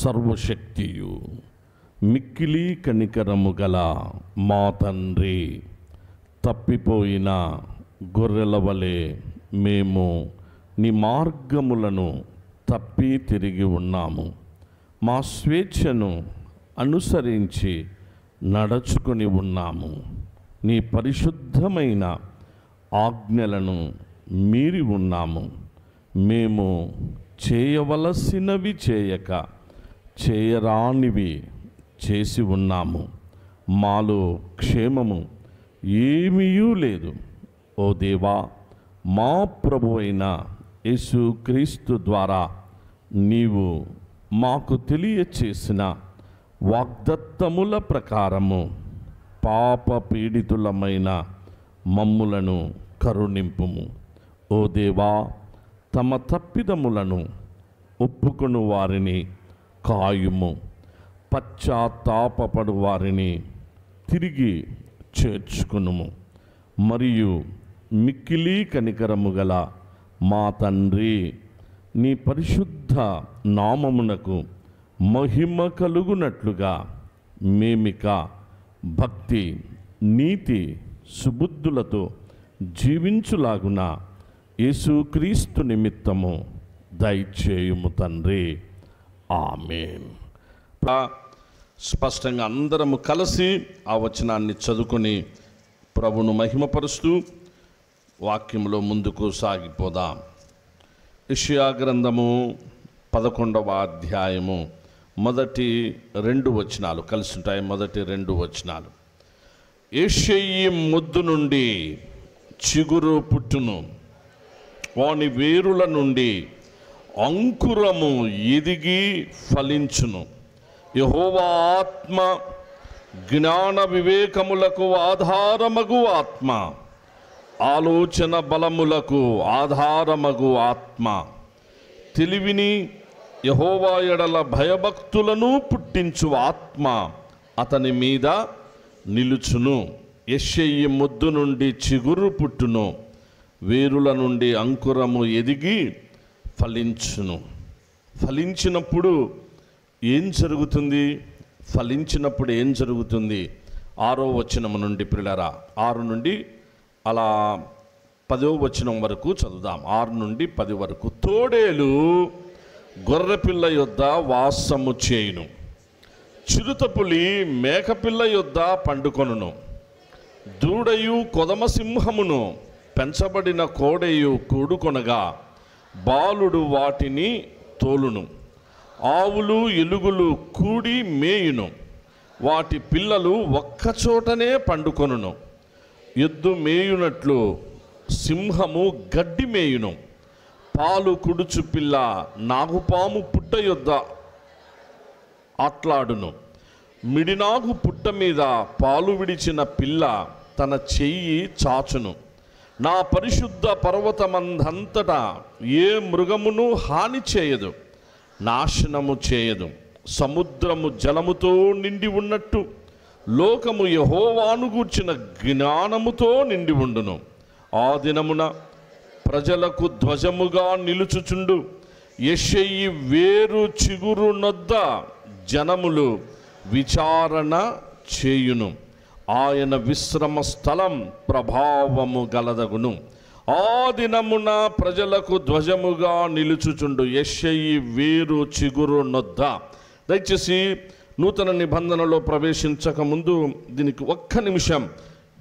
సర్వశక్తియు మిక్కిలి కనికరము గల మా తండ్రి, తప్పిపోయిన గొర్రెల వలె మేము నీ మార్గములను తప్పి తిరిగి ఉన్నాము. మా స్వేచ్ఛను అనుసరించి నడుచుకొని ఉన్నాము. నీ పరిశుద్ధమైన ఆజ్ఞలను మీరి ఉన్నాము. మేము చేయవలసినవి చేయక చేయరానివి చేసి ఉన్నాము. మాలో క్షేమము ఏమీ లేదు. ఓ దేవా, మా ప్రభువైన యేసుక్రీస్తు ద్వారా నీవు మాకు తెలియచేసిన వాగ్దత్తముల ప్రకారము పాప పీడితులమైన మమ్ములను కరుణింపుము. ఓ దేవా, తమ తప్పిదములను ఒప్పుకొను వారిని కాయుము. పశ్చాత్తాపపడు వారిని తిరిగి చేర్చుకునుము. మరియు మిక్కిలి కనికరము గల మా తండ్రి, నీ పరిశుద్ధ నామమునకు మహిమ కలుగునట్లుగా మేమిక భక్తి, నీతి, సుబుద్ధులతో జీవించులాగున యేసుక్రీస్తు నిమిత్తము దయచేయుము తండ్రి. ఆమేన్. స్పష్టంగా అందరము కలిసి ఆ వచనాన్ని చదువుకొని ప్రభును మహిమపరుస్తూ వాక్యంలో ముందుకు సాగిపోదాం. యెషయా గ్రంథము 11వ అధ్యాయము మొదటి 2 వచనాలు కలిసి ఉంటాయి. మొదటి 2 వచనాలు. యెషయి మొద్దు నుండి చిగురు పుట్టును, వాని వేరుల నుండి అంకురము ఎదిగి ఫలించును. యెహోవా ఆత్మ జ్ఞాన వివేకములకు ఆధారమగు ఆత్మ, ఆలోచన బలములకు ఆధారమగు ఆత్మ, తెలివిని యెహోవా ఎడల భయభక్తులను పుట్టించు ఆత్మ అతని మీద నిలుచును. యెషయి మొద్దు నుండి చిగురు పుట్టును, వేరుల నుండి అంకురము ఎదిగి ఫలించును. ఫలించినప్పుడు ఏం జరుగుతుంది? ఫలించినప్పుడు ఏం జరుగుతుంది? 6వ వచనము నుండి ప్రియులారా, 6 నుండి అలా 10వ వచనం వరకు చదువుదాం. 6 నుండి 10 వరకు. తోడేలు గొర్రెపిల్ల యొద్ద వాసము చేయును, చిరుతపులి మేకపిల్ల యొద్ద పండుకొనును. దూడయు కొదమ సింహమును పెంచబడిన కోడెయు కూడుకొనగా బాలుడు వాటిని తోలును. ఆవులు ఎలుగులు కూడి మేయును, వాటి పిల్లలు ఒక్కచోటనే పండుకొనును. ఎద్దు మేయునట్లు సింహము గడ్డి మేయును. పాలు కుడుచు పిల్ల నాగుపాము పుట్ట యొద్ద ఆట్లాడును. మిడినాగు పుట్ట మీద పాలు విడిచిన పిల్ల తన చెయ్యి చాచును. నా పరిశుద్ధ పర్వతమందంతటా ఏ మృగమును హాని చేయదు, నాశనము చేయదు. సముద్రము జలముతో నిండి ఉన్నట్టు లోకము యెహోవాను గూర్చిన జ్ఞానముతో నిండి ఉండును. ఆ దినమున ప్రజలకు ధ్వజముగా నిలుచుచుండు యెషయి వేరు చిగురు నొద్ద జనములు విచారణ చేయును. ఆయన విశ్రమ స్థలం ప్రభావము గలదగును. ఆ దినమున ప్రజలకు ధ్వజముగా నిలుచుచుండు యెషయి వేరు చిగురు నొద్ద. దయచేసి నూతన నిబంధనలో ప్రవేశించక ముందు దీనికి ఒక్క నిమిషం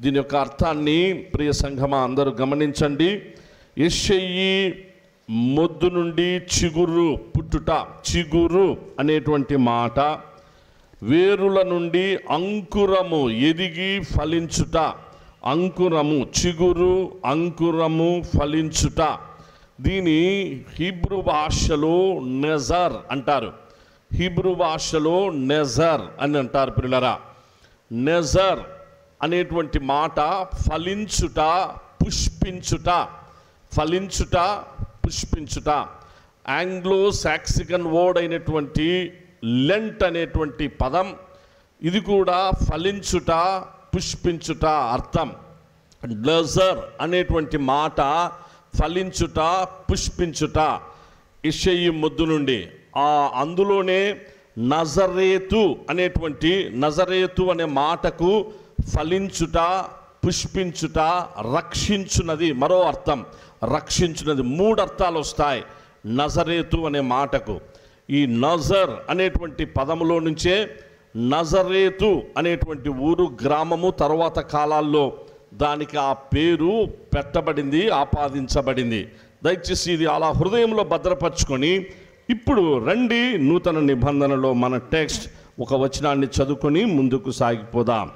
దీని యొక్క అర్థాన్ని ప్రియ సంఘమా అందరూ గమనించండి. యెషయి మొద్దు నుండి చిగురు పుట్టుట, చిగురు అనేటువంటి మాట, వేరుల నుండి అంకురము ఎదిగి ఫలించుట, అంకురము, చిగురు, అంకురము, ఫలించుట. దీని హీబ్రూ భాషలో నెజర్ అంటారు. హీబ్రూ భాషలో నెజర్ అని అంటారు పిల్లరా. నెజర్ అనేటువంటి మాట ఫలించుట, పుష్పించుట, ఫలించుట, పుష్పించుట. ఆంగ్లో సాక్సికన్ వర్డ్ అయినటువంటి లెంట్ అనేటువంటి పదం, ఇది కూడా ఫలించుట, పుష్పించుట అర్థం. నెజర్ అనేటువంటి మాట ఫలించుట, పుష్పించుట. యెషయి మొద్దు నుండి అందులోనే నజరేతు అనేటువంటి నజరేతు అనే మాటకు ఫలించుట, పుష్పించుట, రక్షించున్నది మరో అర్థం. రక్షించున్నది 3 అర్థాలు వస్తాయి నజరేతు అనే మాటకు. ఈ నజర్ అనేటువంటి పదములో నుంచే నజరేతు అనేటువంటి ఊరు, గ్రామము తర్వాత కాలాల్లో దానికి ఆ పేరు పెట్టబడింది, ఆపాదించబడింది. దయచేసి ఇది అలా హృదయంలో భద్రపరచుకొని ఇప్పుడు రండి నూతన నిబంధనలో మన టెక్స్ట్ ఒక వచనాన్ని చదువుకొని ముందుకు సాగిపోదాం.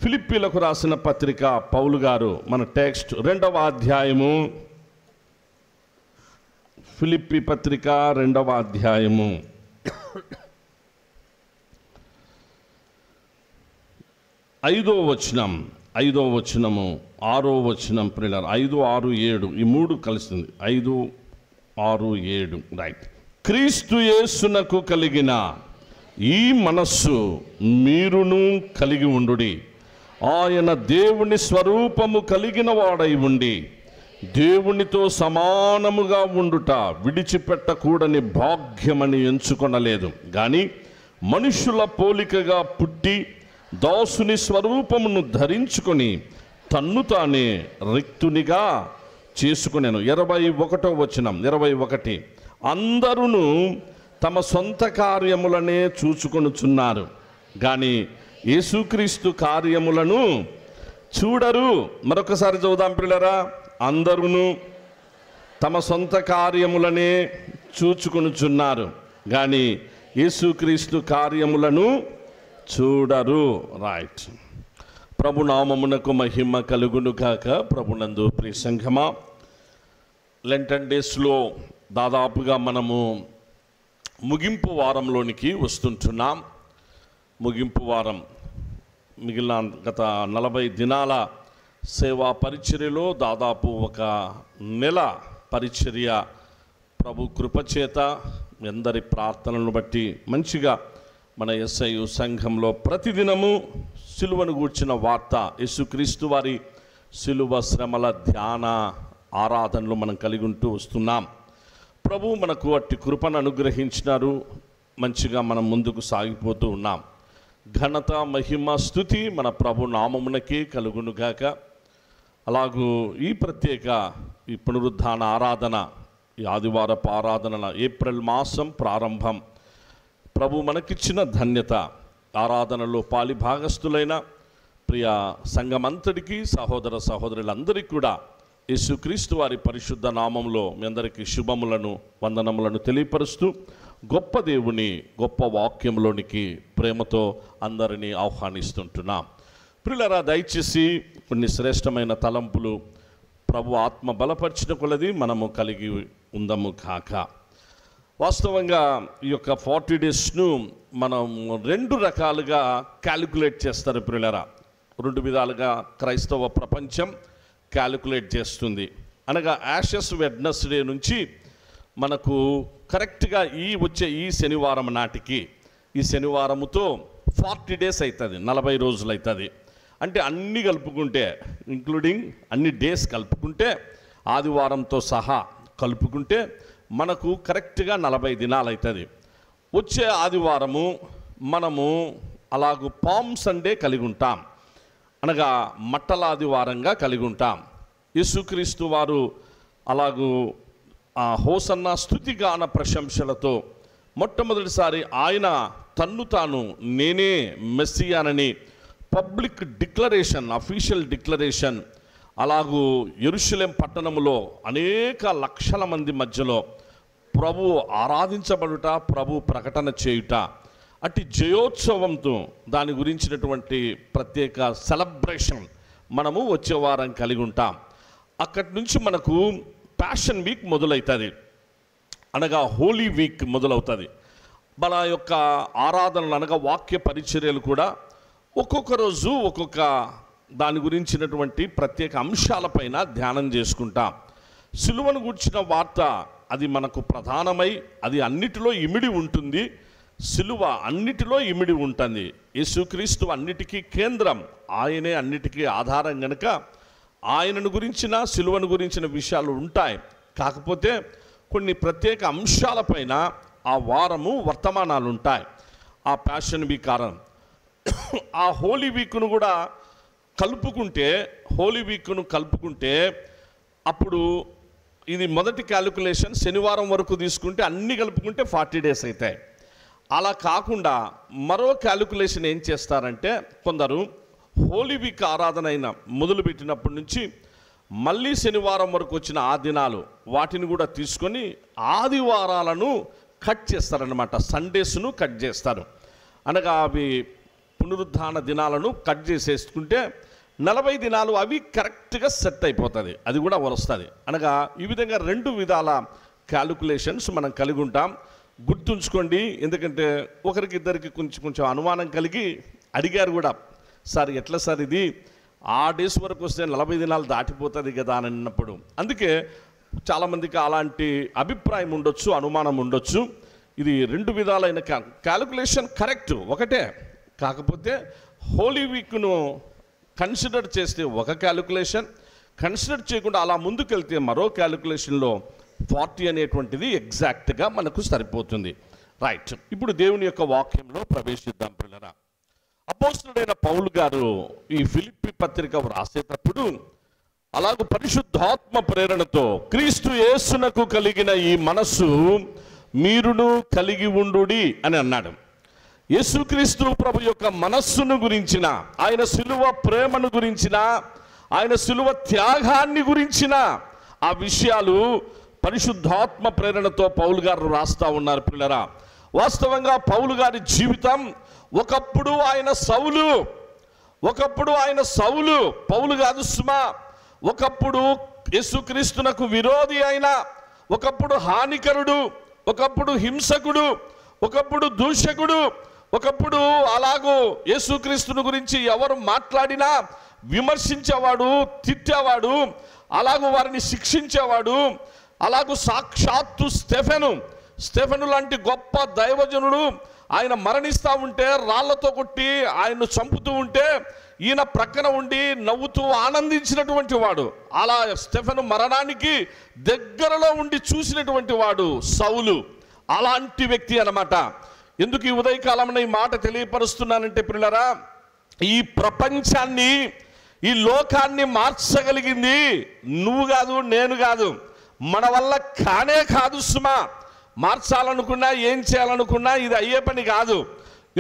ఫిలిప్పీలకు రాసిన పత్రిక పౌలు గారు మన టెక్స్ట్ 2వ అధ్యాయము, ఫిలిప్పీ పత్రిక 2వ అధ్యాయము 5వ వచనం, 5వ వచనము, 6వ వచనం, ప్రియులారా 5, 6, 7 ఈ 3 కలిసింది. 5, 6, 7 రైట్. క్రీస్తు యేసునకు కలిగిన ఈ మనస్సు మీరును కలిగి ఉండుడి. ఆయన దేవుని స్వరూపము కలిగిన వాడై ఉండి దేవునితో సమానముగా ఉండుట విడిచిపెట్టకూడని భాగ్యమని ఎంచుకొనలేదు, కానీ మనుషుల పోలికగా పుట్టి దాసుని స్వరూపమును ధరించుకొని తన్ను తానే రిక్తునిగా చేసుకునేను. 21వ వచనం, 21 అందరూ తమ సొంత కార్యములనే చూచుకొనుచున్నారు, కానీ యేసుక్రీస్తు కార్యములను చూడరు. మరొకసారి చదువుదాం ప్రియులారా. అందరూ తమ సొంత కార్యములనే చూచుకొనుచున్నారు, కానీ యేసుక్రీస్తు కార్యములను చూడరు. రైట్. ప్రభు నామమునకు మహిమ కలుగును గాక. ప్రభునందు ప్రియ సంఘమా, లెంటన్ డేస్లో దాదాపుగా మనము ముగింపు వారంలోనికి వస్తుంటున్నాం. ముగింపు వారం మిగిలిన గత 40 దినాల సేవా పరిచర్యలో దాదాపు ఒక నెల పరిచర్య ప్రభు కృపచేత ఎందరి ప్రార్థనలను బట్టి మంచిగా మన SIU సంఘంలో ప్రతిదినము సిలువను గూర్చిన వార్త, యేసుక్రీస్తు వారి సిలువ శ్రమల ధ్యాన ఆరాధనలు మనం కలిగి ఉంటూ వస్తున్నాం. ప్రభు మనకు అట్టి కృపను అనుగ్రహించినారు. మంచిగా మనం ముందుకు సాగిపోతూ ఉన్నాం. ఘనత, మహిమ, స్తుతి మన ప్రభు నామమునకే కలుగునుగాక. అలాగూ ఈ ప్రత్యేక ఈ పునరుద్ధాన ఆరాధన, ఈ ఆదివారపు ఆరాధన ఏప్రిల్ మాసం ప్రారంభం ప్రభు మనకిచ్చిన ధన్యత. ఆరాధనలో పాలి భాగస్థులైన ప్రియ సంఘమంతటికి, సహోదర సహోదరులందరికీ కూడా యేసుక్రీస్తు వారి పరిశుద్ధ నామంలో మీ అందరికీ శుభములను, వందనములను తెలియపరుస్తూ గొప్ప దేవుని గొప్ప వాక్యంలోనికి ప్రేమతో అందరినీ ఆహ్వానిస్తుంటున్నాం. ప్రియులారా, దయచేసి కొన్ని శ్రేష్టమైన తలంపులు ప్రభు ఆత్మ బలపరిచిన కొలది మనము కలిగి ఉందము కాక. వాస్తవంగా ఈ యొక్క 40 డేస్ను మనం 2 రకాలుగా క్యాలిక్యులేట్ చేస్తారు ప్రియులారా. 2 విధాలుగా క్రైస్తవ ప్రపంచం క్యాలిక్యులేట్ చేస్తుంది. అనగా యాషెస్ వెడ్నెస్డే నుంచి మనకు కరెక్ట్గా వచ్చే ఈ శనివారం నాటికి, ఈ శనివారముతో 40 డేస్ అవుతుంది, 40 రోజులు అవుతుంది. అంటే అన్నీ కలుపుకుంటే, ఇంక్లూడింగ్ అన్ని డేస్ కలుపుకుంటే, ఆదివారంతో సహా కలుపుకుంటే మనకు కరెక్ట్గా 40 దినాలు అవుతుంది. వచ్చే ఆదివారము మనము అలాగూ పామ్ సండే కలిగి ఉంటాం, అనగా మట్టల ఆదివారంగా కలిగి ఉంటాం. యేసుక్రీస్తు వారు అలాగూ హోసన్న స్తుతిగాన ప్రశంసలతో మొట్టమొదటిసారి ఆయన తన్ను తాను నేనే మెస్సియానని పబ్లిక్ డిక్లరేషన్, అఫీషియల్ డిక్లరేషన్, అలాగూ యెరూషలేం పట్టణములో అనేక లక్షల మంది మధ్యలో ప్రభు ఆరాధించబడుట, ప్రభు ప్రకటన చేయుట, అట్టి జయోత్సవంతో దాని గురించినటువంటి ప్రత్యేక సెలబ్రేషన్ మనము వచ్చే వారం కలిగి ఉంటాం. అక్కడి నుంచి మనకు ప్యాషన్ వీక్ మొదలవుతుంది, అనగా హోలీ వీక్ మొదలవుతుంది. మన యొక్క ఆరాధనలు అనగా వాక్య పరిచర్యలు కూడా ఒక్కొక్క రోజు ఒక్కొక్క దాని గురించినటువంటి ప్రత్యేక అంశాలపైన ధ్యానం చేసుకుంటాం. సిలువను గూర్చిన వార్త అది మనకు ప్రధానమై అది అన్నిటిలో ఇమిడి ఉంటుంది. సిలువ అన్నిటిలో ఇమిడి ఉంటుంది. యేసుక్రీస్తు అన్నిటికీ కేంద్రం, ఆయనే అన్నిటికీ ఆధారం గనుక ఆయనను గురించిన, సిలువను గురించిన విషయాలు ఉంటాయి. కాకపోతే కొన్ని ప్రత్యేక అంశాలపైన ఆ వారము వర్తమానాలు ఉంటాయి. ఆ ప్యాషన్ వీక్ కారణం. ఆ హోలీ వీక్ను కూడా హోలీ వీక్ను కలుపుకుంటే అప్పుడు ఇది మొదటి క్యాలిక్యులేషన్ శనివారం వరకు తీసుకుంటే అన్ని కలుపుకుంటే 40 days అవుతాయి. అలా కాకుండా మరో క్యాలిక్యులేషన్ ఏం చేస్తారంటే కొందరు హోలీ వీక్ ఆరాధన అయిన మొదలుపెట్టినప్పటి నుంచి మళ్ళీ శనివారం వరకు వచ్చిన ఆ దినాలు వాటిని కూడా తీసుకొని ఆదివారాలను కట్ చేస్తారనమాట. సండేస్ను కట్ చేస్తారు. అనగా అవి పునరుద్ధాన దినాలను కట్ చేసేసుకుంటే 40 దినాలు అవి కరెక్ట్గా సెట్ అయిపోతుంది. అది కూడా వస్తుంది. అనగా ఈ విధంగా 2 విధాల క్యాలిక్యులేషన్స్ మనం కలిగి ఉంటాం. గుర్తుంచుకోండి. ఎందుకంటే ఒకరికి ఇద్దరికి కొంచెం అనుమానం కలిగి అడిగారు కూడా, సార్ ఎట్లా సార్ ఇది ఆ డేస్ వరకు వస్తే 40 దినాలు దాటిపోతుంది కదా అని అన్నప్పుడు. అందుకే చాలామందికి అలాంటి అభిప్రాయం ఉండొచ్చు, అనుమానం ఉండొచ్చు. ఇది 2 విధాలైన క్యాలిక్యులేషన్ కరెక్ట్ ఒకటే. కాకపోతే హోలీ వీక్ను కన్సిడర్ చేస్తే ఒక క్యాలిక్యులేషన్, కన్సిడర్ చేయకుండా అలా ముందుకెళ్తే మరో క్యాలిక్యులేషన్లో 40 అనేటువంటిది ఎగ్జాక్ట్గా మనకు సరిపోతుంది. రైట్, ఇప్పుడు దేవుని యొక్క వాక్యంలో ప్రవేశిద్దాం పిల్లరా. అపోస్తలుడైన పౌలు గారు ఈ ఫిలిప్పీ పత్రిక వ్రాసేటప్పుడు అలాగూ పరిశుద్ధాత్మ ప్రేరణతో క్రీస్తు యేసునకు కలిగిన ఈ మనస్సు మీరును కలిగి ఉండుడి అని అన్నాడు. యేసుక్రీస్తు ప్రభు యొక్క మనస్సును గురించిన, ఆయన శిలువ ప్రేమను గురించిన, ఆయన శిలువ త్యాగాన్ని గురించిన ఆ విషయాలు పరిశుద్ధాత్మ ప్రేరణతో పౌలు గారు రాస్తా ఉన్నారు పిల్లరా. వాస్తవంగా పౌలు గారి జీవితం ఒకప్పుడు ఆయన సౌలు, పౌలు కాదు సుమా. ఒకప్పుడు యేసుక్రీస్తునకు విరోధి అయిన, ఒకప్పుడు హానికరుడు, ఒకప్పుడు హింసకుడు, ఒకప్పుడు దూషకుడు, ఒకప్పుడు అలాగూ యేసుక్రీస్తుని గురించి ఎవరు మాట్లాడినా విమర్శించేవాడు, తిట్టేవాడు, అలాగూ వారిని శిక్షించేవాడు. అలాగూ సాక్షాత్తు స్టెఫెను లాంటి గొప్ప దైవజనుడు ఆయన మరణిస్తూ ఉంటే, రాళ్లతో కొట్టి ఆయన్ను చంపుతూ ఉంటే ఈయన ప్రక్కన ఉండి నవ్వుతూ ఆనందించినటువంటి వాడు. అలా స్టెఫెను మరణానికి దగ్గరలో ఉండి చూసినటువంటి వాడు సౌలు. అలాంటి వ్యక్తి అన్నమాట. ఎందుకు ఈ ఉదయకాలంలో ఈ మాట తెలియపరుస్తున్నానంటే పిల్లరా, ఈ ప్రపంచాన్ని, ఈ లోకాన్ని మార్చగలిగింది నువ్వు కాదు, నేను కాదు, మన వల్ల కానే కాదు సుమా. మార్చాలనుకున్నా, ఏం చేయాలనుకున్నా ఇది అయ్యే పని కాదు.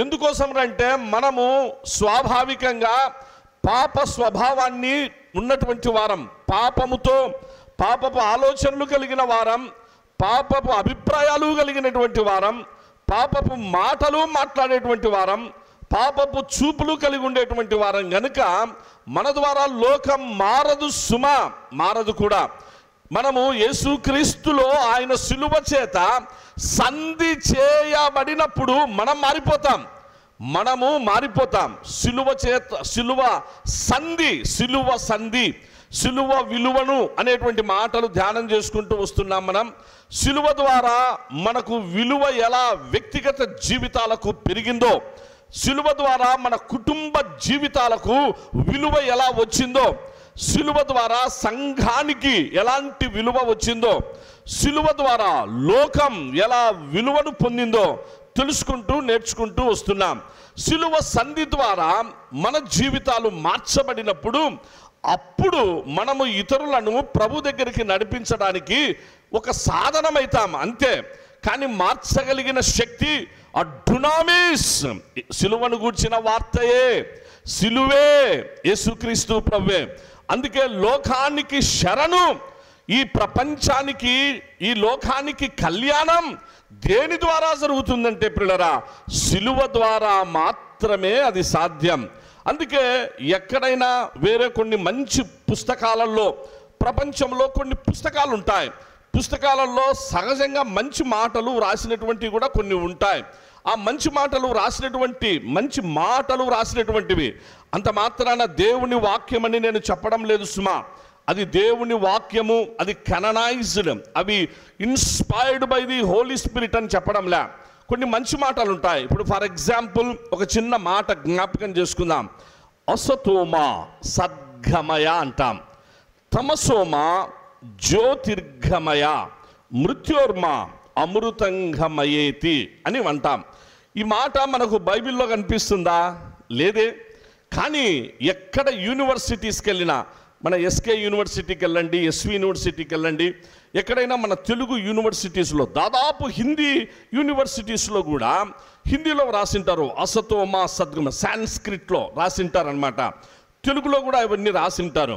ఎందుకోసం అంటే మనము స్వాభావికంగా పాప స్వభావాన్ని ఉన్నటువంటి వారం, పాపపు ఆలోచనలు కలిగిన వారం, పాపపు అభిప్రాయాలు కలిగినటువంటి వారం, పాపపు మాటలు మాట్లాడేటువంటి వారం, పాపపు చూపులు కలిగి ఉండేటువంటి వారం గనుక మన ద్వారా లోకం మారదు సుమా, మారదు కూడా. మనము యేసుక్రీస్తులో ఆయన శిలువ చేత సంధి చేయబడినప్పుడు మనం మారిపోతాం. శిలువ విలువను అనేటువంటి మాటలు ధ్యానం చేసుకుంటూ వస్తున్నాం మనం. శిలువ ద్వారా మనకు విలువ ఎలా వ్యక్తిగత జీవితాలకు పెరిగిందో, శిలువ ద్వారా మన కుటుంబ జీవితాలకు విలువ ఎలా వచ్చిందో, శిలువ ద్వారా సంఘానికి ఎలాంటి విలువ వచ్చిందో, శిలువ ద్వారా లోకం ఎలా విలువను పొందిందో తెలుసుకుంటూ నేర్చుకుంటూ వస్తున్నాం. శిలువ సంధి ద్వారా మన జీవితాలు మార్చబడినప్పుడు అప్పుడు మనము ఇతరులను ప్రభు దగ్గరికి నడిపించడానికి ఒక సాధనమైతాం అంతే. కానీ మార్చగలిగిన శక్తి ఆ డునామిస్, సిలువను గూర్చిన వార్తయే, సిలువే యేసుక్రీస్తు ప్రభువే. అందుకే లోకానికి శరణు, ఈ ప్రపంచానికి, ఈ లోకానికి కళ్యాణం దేని ద్వారా జరుగుతుందంటే పిల్లరా, సిలువ ద్వారా మాత్రమే అది సాధ్యం. అందుకే ఎక్కడైనా వేరే కొన్ని మంచి పుస్తకాలలో, ప్రపంచంలో కొన్ని పుస్తకాలు ఉంటాయి, పుస్తకాలలో సహజంగా మంచి మాటలు రాసినటువంటివి కూడా కొన్ని ఉంటాయి. ఆ మంచి మాటలు రాసినటువంటివి అంత మాత్రాన దేవుని వాక్యం అని నేను చెప్పడం లేదు సుమా. అది దేవుని వాక్యము, అది కెననైజ్డ్, అవి inspired by the holy spirit అని చెప్పడంలే. కొన్ని మంచి మాటలు ఉంటాయి. ఇప్పుడు ఫర్ ఎగ్జాంపుల్ ఒక చిన్న మాట జ్ఞాపకం చేసుకుందాం. అసతోమ సద్గమయ అంటాం, తమసోమ జ్యోతిర్గమయ, మృత్యోర్మ అమృతంగమయేతి అని అంటాం. ఈ మాట మనకు బైబిల్లో కనిపిస్తుందా? లేదే. కానీ ఎక్కడ యూనివర్సిటీస్కి వెళ్ళినా, మన ఎస్కే యూనివర్సిటీకి వెళ్ళండి, ఎస్వి యూనివర్సిటీకి వెళ్ళండి, ఎక్కడైనా మన తెలుగు యూనివర్సిటీస్లో, దాదాపు హిందీ యూనివర్సిటీస్లో కూడా హిందీలో రాసింటారు అసతోమా సద్గమ, సాంస్క్రిట్లో రాసింటారనమాట. తెలుగులో కూడా ఇవన్నీ రాసింటారు.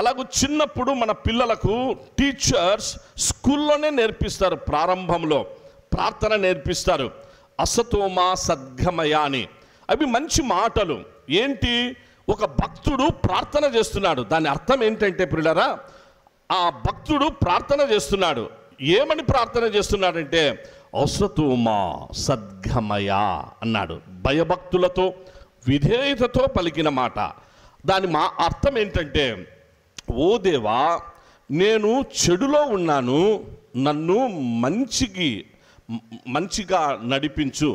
అలాగూ చిన్నప్పుడు మన పిల్లలకు టీచర్స్ స్కూల్లోనే నేర్పిస్తారు, ప్రారంభంలో ప్రార్థన నేర్పిస్తారు, అసతోమా సద్గమయ అని. అవి మంచి మాటలు. ఏంటి? ఒక భక్తుడు ప్రార్థన చేస్తున్నాడు. దాని అర్థం ఏంటంటే ప్రియులారా, ఆ భక్తుడు ప్రార్థన చేస్తున్నాడు. ఏమని ప్రార్థన చేస్తున్నాడంటే అసతోమా సద్గమయ అన్నాడు. భయభక్తులతో విధేయతతో పలికిన మాట. దాని అర్థం ఏంటంటే, ఓ దేవా, నేను చెడులో ఉన్నాను, నన్ను మంచిగా నడిపించు,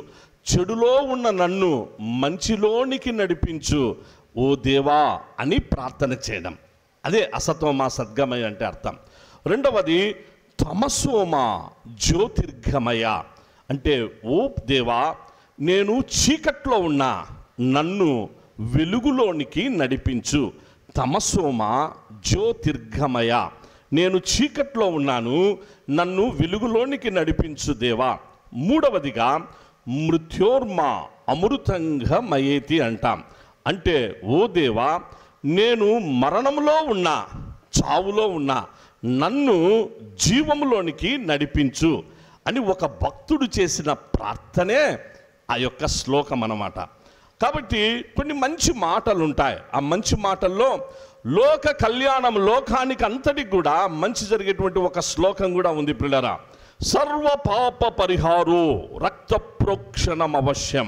చెడులో ఉన్న నన్ను మంచిలోనికి నడిపించు ఓ దేవా అని ప్రార్థన చేయడం. అదే అసతోమా సద్గమయ అంటే అర్థం. రెండవది తమసోమా జ్యోతిర్గమయ అంటే, ఓ దేవా, నేను చీకట్లో ఉన్నా, నన్ను వెలుగులోనికి నడిపించు. తమసోమా జ్యోతిర్గమయ, నేను చీకట్లో ఉన్నాను, నన్ను వెలుగులోనికి నడిపించు దేవా. మూడవదిగా మృత్యోర్మా అమృతంగా మయేతి అంటాం. అంటే, ఓ దేవా, నేను మరణంలో ఉన్నా, చావులో ఉన్నా, నన్ను జీవములోనికి నడిపించు అని ఒక భక్తుడు చేసిన ప్రార్థనే ఆ యొక్క శ్లోకం అన్నమాట. కాబట్టి కొన్ని మంచి మాటలు ఉంటాయి. ఆ మంచి మాటల్లో లోక కళ్యాణం, లోకానికి అంతటికి కూడా మంచి జరిగేటువంటి ఒక శ్లోకం కూడా ఉంది ప్రియులారా. సర్వ పాప పరిహారో రక్త ప్రోక్షణం అవశ్యం,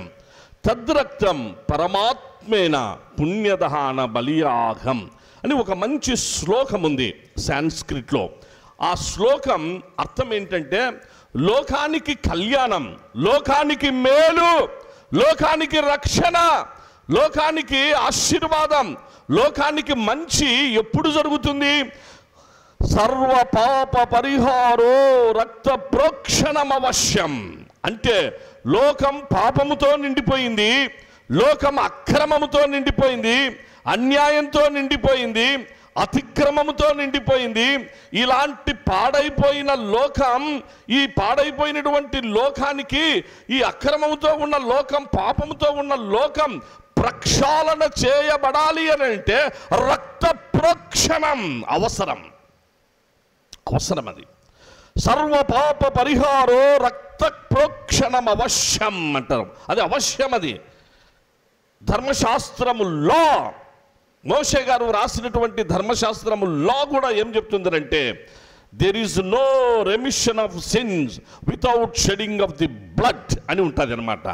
తద్రక్తం పరమాత్మేన పుణ్యదహాన బలియాగం అని ఒక మంచి శ్లోకం ఉంది సాంస్క్రిట్లో. ఆ శ్లోకం అర్థం ఏంటంటే, లోకానికి కళ్యాణం, లోకానికి మేలు, లోకానికి రక్షణ, లోకానికి ఆశీర్వాదం, లోకానికి మంచి ఎప్పుడు జరుగుతుంది? సర్వ పాప పరిహారో రక్త ప్రోక్షణం అవశ్యం. అంటే లోకం పాపముతో నిండిపోయింది, లోకం అక్రమముతో నిండిపోయింది, అన్యాయంతో నిండిపోయింది, అతిక్రమముతో నిండిపోయింది. ఇలాంటి పాడైపోయిన లోకం, ఈ పాడైపోయినటువంటి లోకానికి, ఈ అక్రమముతో ఉన్న లోకం, పాపముతో ఉన్న లోకం ప్రక్షాళన చేయబడాలి అని అంటే రక్త ప్రోక్షణం అవసరం. అది సర్వ పాప పరిహారో రక్త ప్రోక్షణం అవశ్యం అంటారు. అది అవశ్యం. అది ధర్మశాస్త్రములో మోషే గారు రాసినటువంటి ధర్మశాస్త్రములో కూడా ఏం చెప్తుందంటే, there is no remission of sins without shedding of the blood అని ఉంటుంది అనమాట.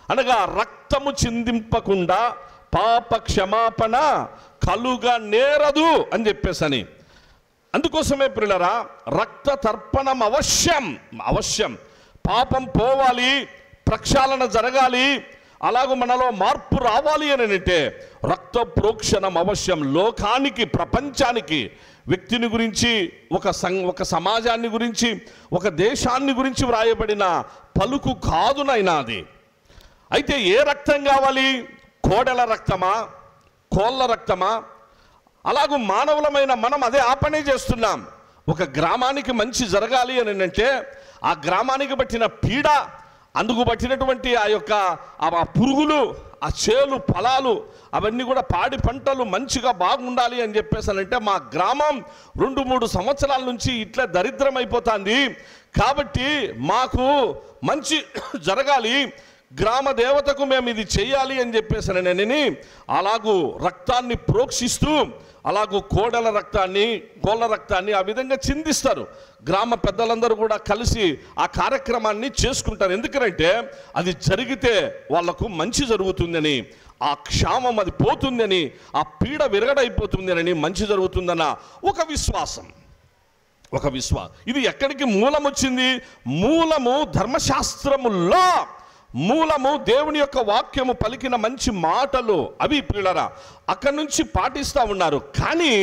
అనగా రక్తము చిందింపకుండా పాప క్షమాపణ కలుగా నేరదు అని చెప్పేసని. అందుకోసమే ప్రియులారా, రక్త తర్పణం అవశ్యం. పాపం పోవాలి, ప్రక్షాళన జరగాలి, అలాగూ మనలో మార్పు రావాలి అని అంటే రక్త ప్రోక్షణం అవశ్యం. లోకానికి, ప్రపంచానికి, వ్యక్తిని గురించి, ఒక సమాజాన్ని గురించి, ఒక దేశాన్ని గురించి వ్రాయబడిన పలుకు కాదు నైనా అది. అయితే ఏ రక్తం కావాలి? కోడెల రక్తమా, కోళ్ళ రక్తమా? అలాగూ మానవులమైన మనం అదే ఆపనే చేస్తున్నాం. ఒక గ్రామానికి మంచి జరగాలి అని అంటే ఆ గ్రామానికి పట్టిన పీడ, అందుకు పట్టినటువంటి ఆ యొక్క ఆ పురుగులు, ఆ చేలు ఫలాలు, అవన్నీ కూడా పాడి పంటలు మంచిగా బాగుండాలి అని చెప్పేసానంటే, మా గ్రామం 2-3 సంవత్సరాల నుంచి ఇట్లా దరిద్రం అయిపోతుంది, కాబట్టి మాకు మంచి జరగాలి, గ్రామ దేవతకు మేము ఇది చేయాలి అని చెప్పేసానని అలాగూ రక్తాన్ని ప్రోక్షిస్తూ, అలాగూ కోడల రక్తాన్ని, కోళ్ళ రక్తాన్ని ఆ విధంగా చిందిస్తారు. గ్రామ పెద్దలందరూ కూడా కలిసి ఆ కార్యక్రమాన్ని చేసుకుంటారు. ఎందుకంటే అది జరిగితే వాళ్లకు మంచి జరుగుతుందని, ఆ క్షామం అది పోతుందని, ఆ పీడ విరగడైపోతుందని, మంచి జరుగుతుందన్న ఒక విశ్వాసం. ఇది ఎక్కడికి మూలం వచ్చింది? మూలము ధర్మశాస్త్రములో, మూలము దేవుని యొక్క వాక్యము పలికిన మంచి మాటలు అవి ప్రియులారా అక్కడి నుంచి పాటిస్తూ ఉన్నారు. కానీ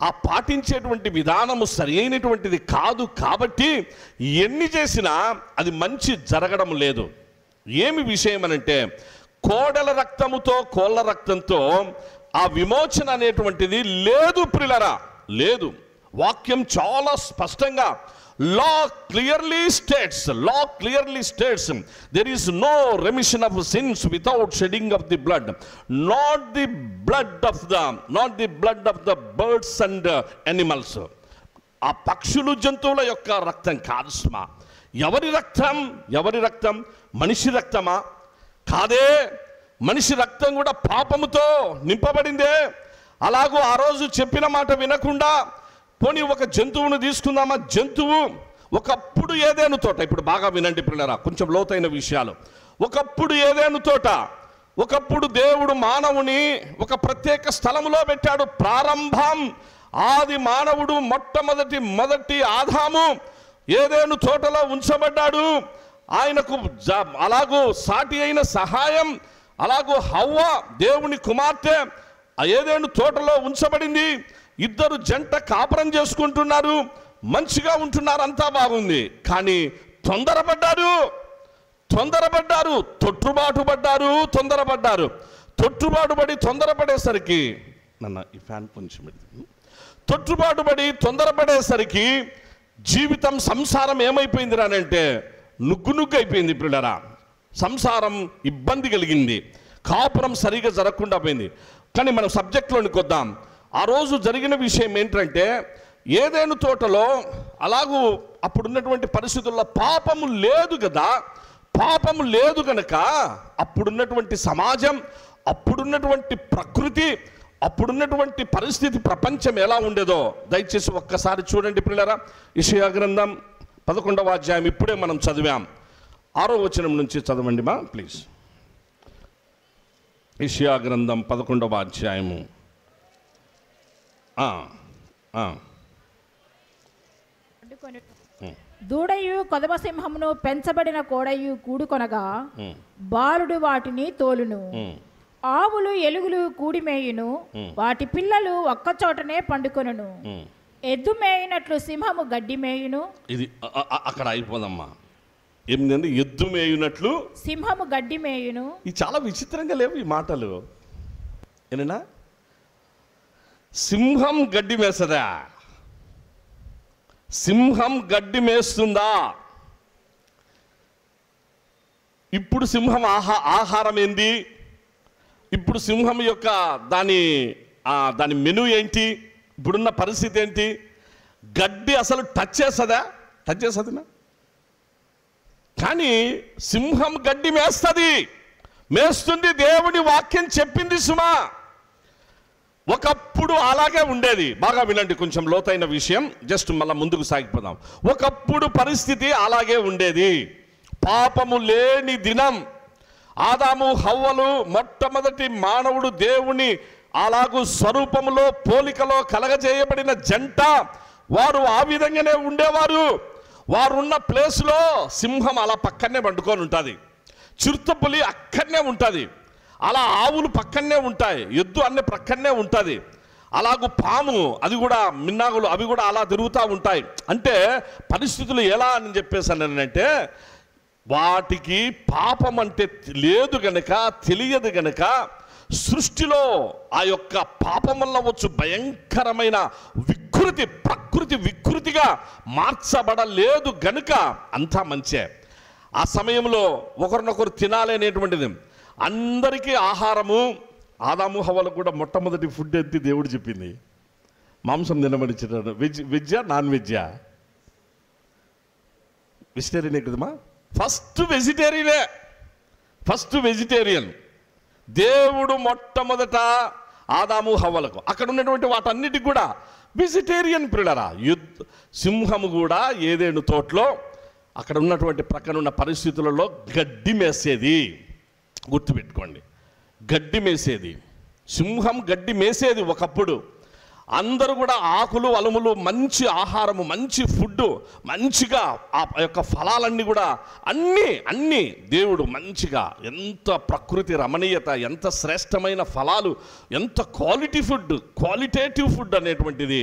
ఆ పాటించేటువంటి విధానము సరి అయినటువంటిది కాదు. కాబట్టి ఎన్ని చేసినా అది మంచి జరగడం లేదు. ఏమి విషయం అనంటే, కోడెల రక్తముతో కోళ్ళ రక్తంతో ఆ విమోచన అనేటువంటిది లేదు ప్రియులారా, లేదు. వాక్యం చాలా స్పష్టంగా law clearly states there is no remission of sins without shedding of the blood, not the blood of the birds and animals. ఆ పక్షులు జంతువుల యొక్క రక్తం కాదు సుమా. ఎవరి రక్తం? మనిషి రక్తమా? కాదే. మనిషి రక్తం కూడా పాపముతో నింపబడిందే. అలాగూ ఆ రోజు చెప్పిన మాట వినకుండా పోనీ ఒక జంతువును తీసుకుందామా? జంతువు ఒకప్పుడు ఏదేను తోట, ఇప్పుడు బాగా వినండి పిల్లరా, కొంచెం లోతైన విషయాలు. ఒకప్పుడు ఏదేను తోట, ఒకప్పుడు దేవుడు మానవుని ఒక ప్రత్యేక స్థలములో పెట్టాడు. ప్రారంభం ఆది మానవుడు మొదటి ఆదాము ఏదేను తోటలో ఉంచబడ్డాడు. ఆయనకు అలాగూ సాటి అయిన సహాయం, అలాగూ హవ్వ దేవుని కుమార్తె ఏదేను తోటలో ఉంచబడింది. ఇద్దరు జంట కాపురం చేసుకుంటున్నారు, మంచిగా ఉంటున్నారు, అంతా బాగుంది. కానీ తొందరపడ్డారు, తొట్టుబాటుపడి తొందరపడేసరికి ఈ ఫ్యాన్ కొంచెం తొందరపడేసరికి జీవితం సంసారం ఏమైపోయింది రానంటే నుగ్గు అయిపోయింది పిల్లరా. సంసారం ఇబ్బంది కలిగింది, కాపురం సరిగా జరగకుండా పోయింది. కానీ మనం సబ్జెక్ట్లోనికి వద్దాం. ఆ రోజు జరిగిన విషయం ఏంటంటే, ఏదేను తోటలో అలాగూ అప్పుడున్నటువంటి పరిస్థితుల్లో పాపము లేదు కదా. పాపము లేదు కనుక అప్పుడున్నటువంటి సమాజం, అప్పుడున్నటువంటి ప్రకృతి, అప్పుడున్నటువంటి పరిస్థితి, ప్రపంచం ఎలా ఉండేదో దయచేసి ఒక్కసారి చూడండి పిల్లరా. యెషయా గ్రంథం 11వ అధ్యాయం ఇప్పుడే మనం చదివాం. 6వ వచనం నుంచి చదవండి మా ప్లీజ్. యెషయా గ్రంథం 11వ అధ్యాయము. దూడయు కొదమ సింహమును పెంచబడిన కోడయు కూడుకొనగా బాలుడు వాటిని తోలును. ఆవులు ఎలుగులు కూడిమేయును, వాటి పిల్లలు ఒక్కచోటనే పండుకొనును. ఎద్దు మేయినట్లు సింహము గడ్డి మేయును. ఇది అక్కడ అయిపోదమ్మా. ఏంటంటే ఎద్దు మేయునట్లు సింహము గడ్డి మేయును. ఇది చాలా విచిత్రంగా లేవు ఈ మాటలు. ఏనా సింహం గడ్డి మేస్తుందా? సింహం గడ్డి మేస్తుందా? ఇప్పుడు సింహం ఆహారం ఏంది? ఇప్పుడు సింహం యొక్క దాని మెనూ ఏంటి? ఇప్పుడున్న పరిస్థితి ఏంటి? గడ్డి అసలు టచ్ చేస్తుందా? కానీ సింహం గడ్డి మేస్తుంది. దేవుని వాక్యం చెప్పింది సుమా. ఒకప్పుడు అలాగే ఉండేది. బాగా వినండి, కొంచెం లోతైన విషయం, జస్ట్ మళ్ళీ ముందుకు సాగిపోదాం. ఒకప్పుడు పరిస్థితి అలాగే ఉండేది. పాపము లేని దినం, ఆదాము హవ్వలు మొట్టమొదటి మానవుడు దేవుని అలాగూ స్వరూపములో పోలికలో కలగజేయబడిన జంట, వారు ఆ విధంగానే ఉండేవారు. వారున్న ప్లేస్లో సింహం అలా పక్కనే పండుకొని ఉంటుంది, చిరుతపులి అక్కడనే ఉంటుంది, అలా ఆవులు పక్కనే ఉంటాయి, ఎద్దు అన్ని ప్రక్కనే ఉంటుంది, అలాగూ పాము అది కూడా మిన్నాగులు అవి కూడా అలా తిరుగుతూ ఉంటాయి. అంటే పరిస్థితులు ఎలా అని చెప్పేసానంటే, వాటికి పాపం అంటే లేదు గనక, తెలియదు గనక, సృష్టిలో ఆ యొక్క పాపం వల్ల వచ్చు భయంకరమైన ప్రకృతి వికృతిగా మార్చబడలేదు గనుక అంతా మంచే. ఆ సమయంలో ఒకరినొకరు తినాలనేటువంటిది, అందరికీ ఆహారము. ఆదాము హవ్వలకు కూడా మొట్టమొదటి ఫుడ్ ఎత్తి దేవుడు చెప్పింది, మాంసం తినమనిచ్చాడు. వెజ్జా నాన్ వెజ్జా? వెజిటేరియనే కదమ్మా. ఫస్ట్ వెజిటేరియన్ దేవుడు మొట్టమొదట ఆదాము హవ్వలకు. అక్కడ ఉన్నటువంటి వాటన్నిటికి కూడా వెజిటేరియన్ పిల్లరా. సింహము కూడా ఏదేను తోటలో అక్కడ ఉన్నటువంటి ప్రక్కన ఉన్న పరిస్థితులలో గడ్డి మేసేది. గుర్తుపెట్టుకోండి, గడ్డి మేసేది. సింహం గడ్డి మేసేది ఒకప్పుడు. అందరూ కూడా ఆకులు అలములు, మంచి ఆహారము, మంచి ఫుడ్, మంచిగా ఆ యొక్క ఫలాలన్నీ కూడా అన్నీ దేవుడు మంచిగా, ఎంత ప్రకృతి రమణీయత, ఎంత శ్రేష్టమైన ఫలాలు, ఎంత క్వాలిటేటివ్ ఫుడ్ అనేటువంటిది,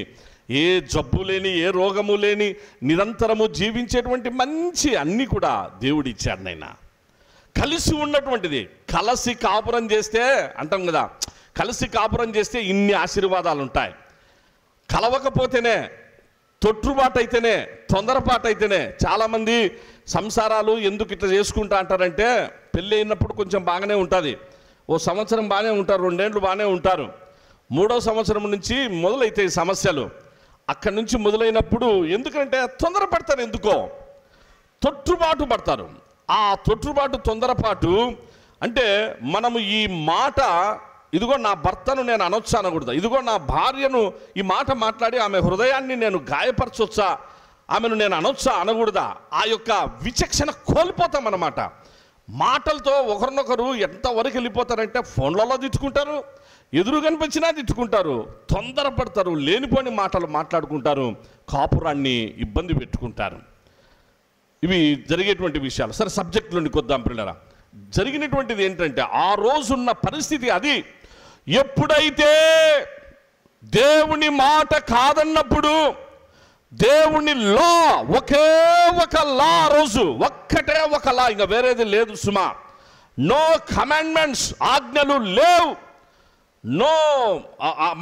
ఏ జబ్బు లేని, ఏ రోగము లేని, నిరంతరము జీవించేటువంటి మంచి అన్నీ కూడా దేవుడు ఇచ్చాడు నాయన. కలిసి ఉన్నటువంటిది. కలిసి కాపురం చేస్తే అంటాం కదా, కలిసి కాపురం చేస్తే ఇన్ని ఆశీర్వాదాలు ఉంటాయి. కలవకపోతేనే, తొట్టుబాటు అయితేనే, తొందరపాటు అయితేనే చాలామంది సంసారాలు ఎందుకు ఇట్లా చేసుకుంటా అంటారంటే, పెళ్ళి అయినప్పుడు కొంచెం బాగానే ఉంటుంది, ఓ సంవత్సరం బాగానే ఉంటారు, 2 ఏళ్ళు బాగానే ఉంటారు, 3వ సంవత్సరం నుంచి మొదలైతాయి సమస్యలు. అక్కడి నుంచి మొదలైనప్పుడు ఎందుకంటే తొందరపడతారు, ఎందుకో తొట్టుబాటు పడతారు. ఆ తొట్టుబాటు, తొందరపాటు అంటే మనము ఈ మాట, ఇదిగో నా భర్తను నేను అనొచ్చా అనకూడదా, ఇదిగో నా భార్యను ఈ మాట మాట్లాడి ఆమె హృదయాన్ని నేను గాయపరచొచ్చా, ఆమెను నేను అనొచ్చా అనకూడదా, ఆ యొక్క విచక్షణ కోల్పోతాం అన్నమాట. మాటలతో ఒకరినొకరు ఎంతవరకు వెళ్ళిపోతారంటే ఫోన్లలో తిట్టుకుంటారు, ఎదురు కనిపించినా తిట్టుకుంటారు, తొందరపడతారు, లేనిపోని మాటలు మాట్లాడుకుంటారు, కాపురాన్ని ఇబ్బంది పెట్టుకుంటారు. ఇవి జరిగేటువంటి విషయాలు. సరే, సబ్జెక్టులోని కొద్దాం పిల్లరా. జరిగినటువంటిది ఏంటంటే, ఆ రోజున్న పరిస్థితి అది. ఎప్పుడైతే దేవుని మాట కాదన్నప్పుడు, దేవుని లా, ఒకే ఒక లా, రోజు ఒక్కటే ఒక లా, ఇంకా వేరేది లేదు సుమా. నో కమాండ్మెంట్స్, ఆజ్ఞలు లేవు. నో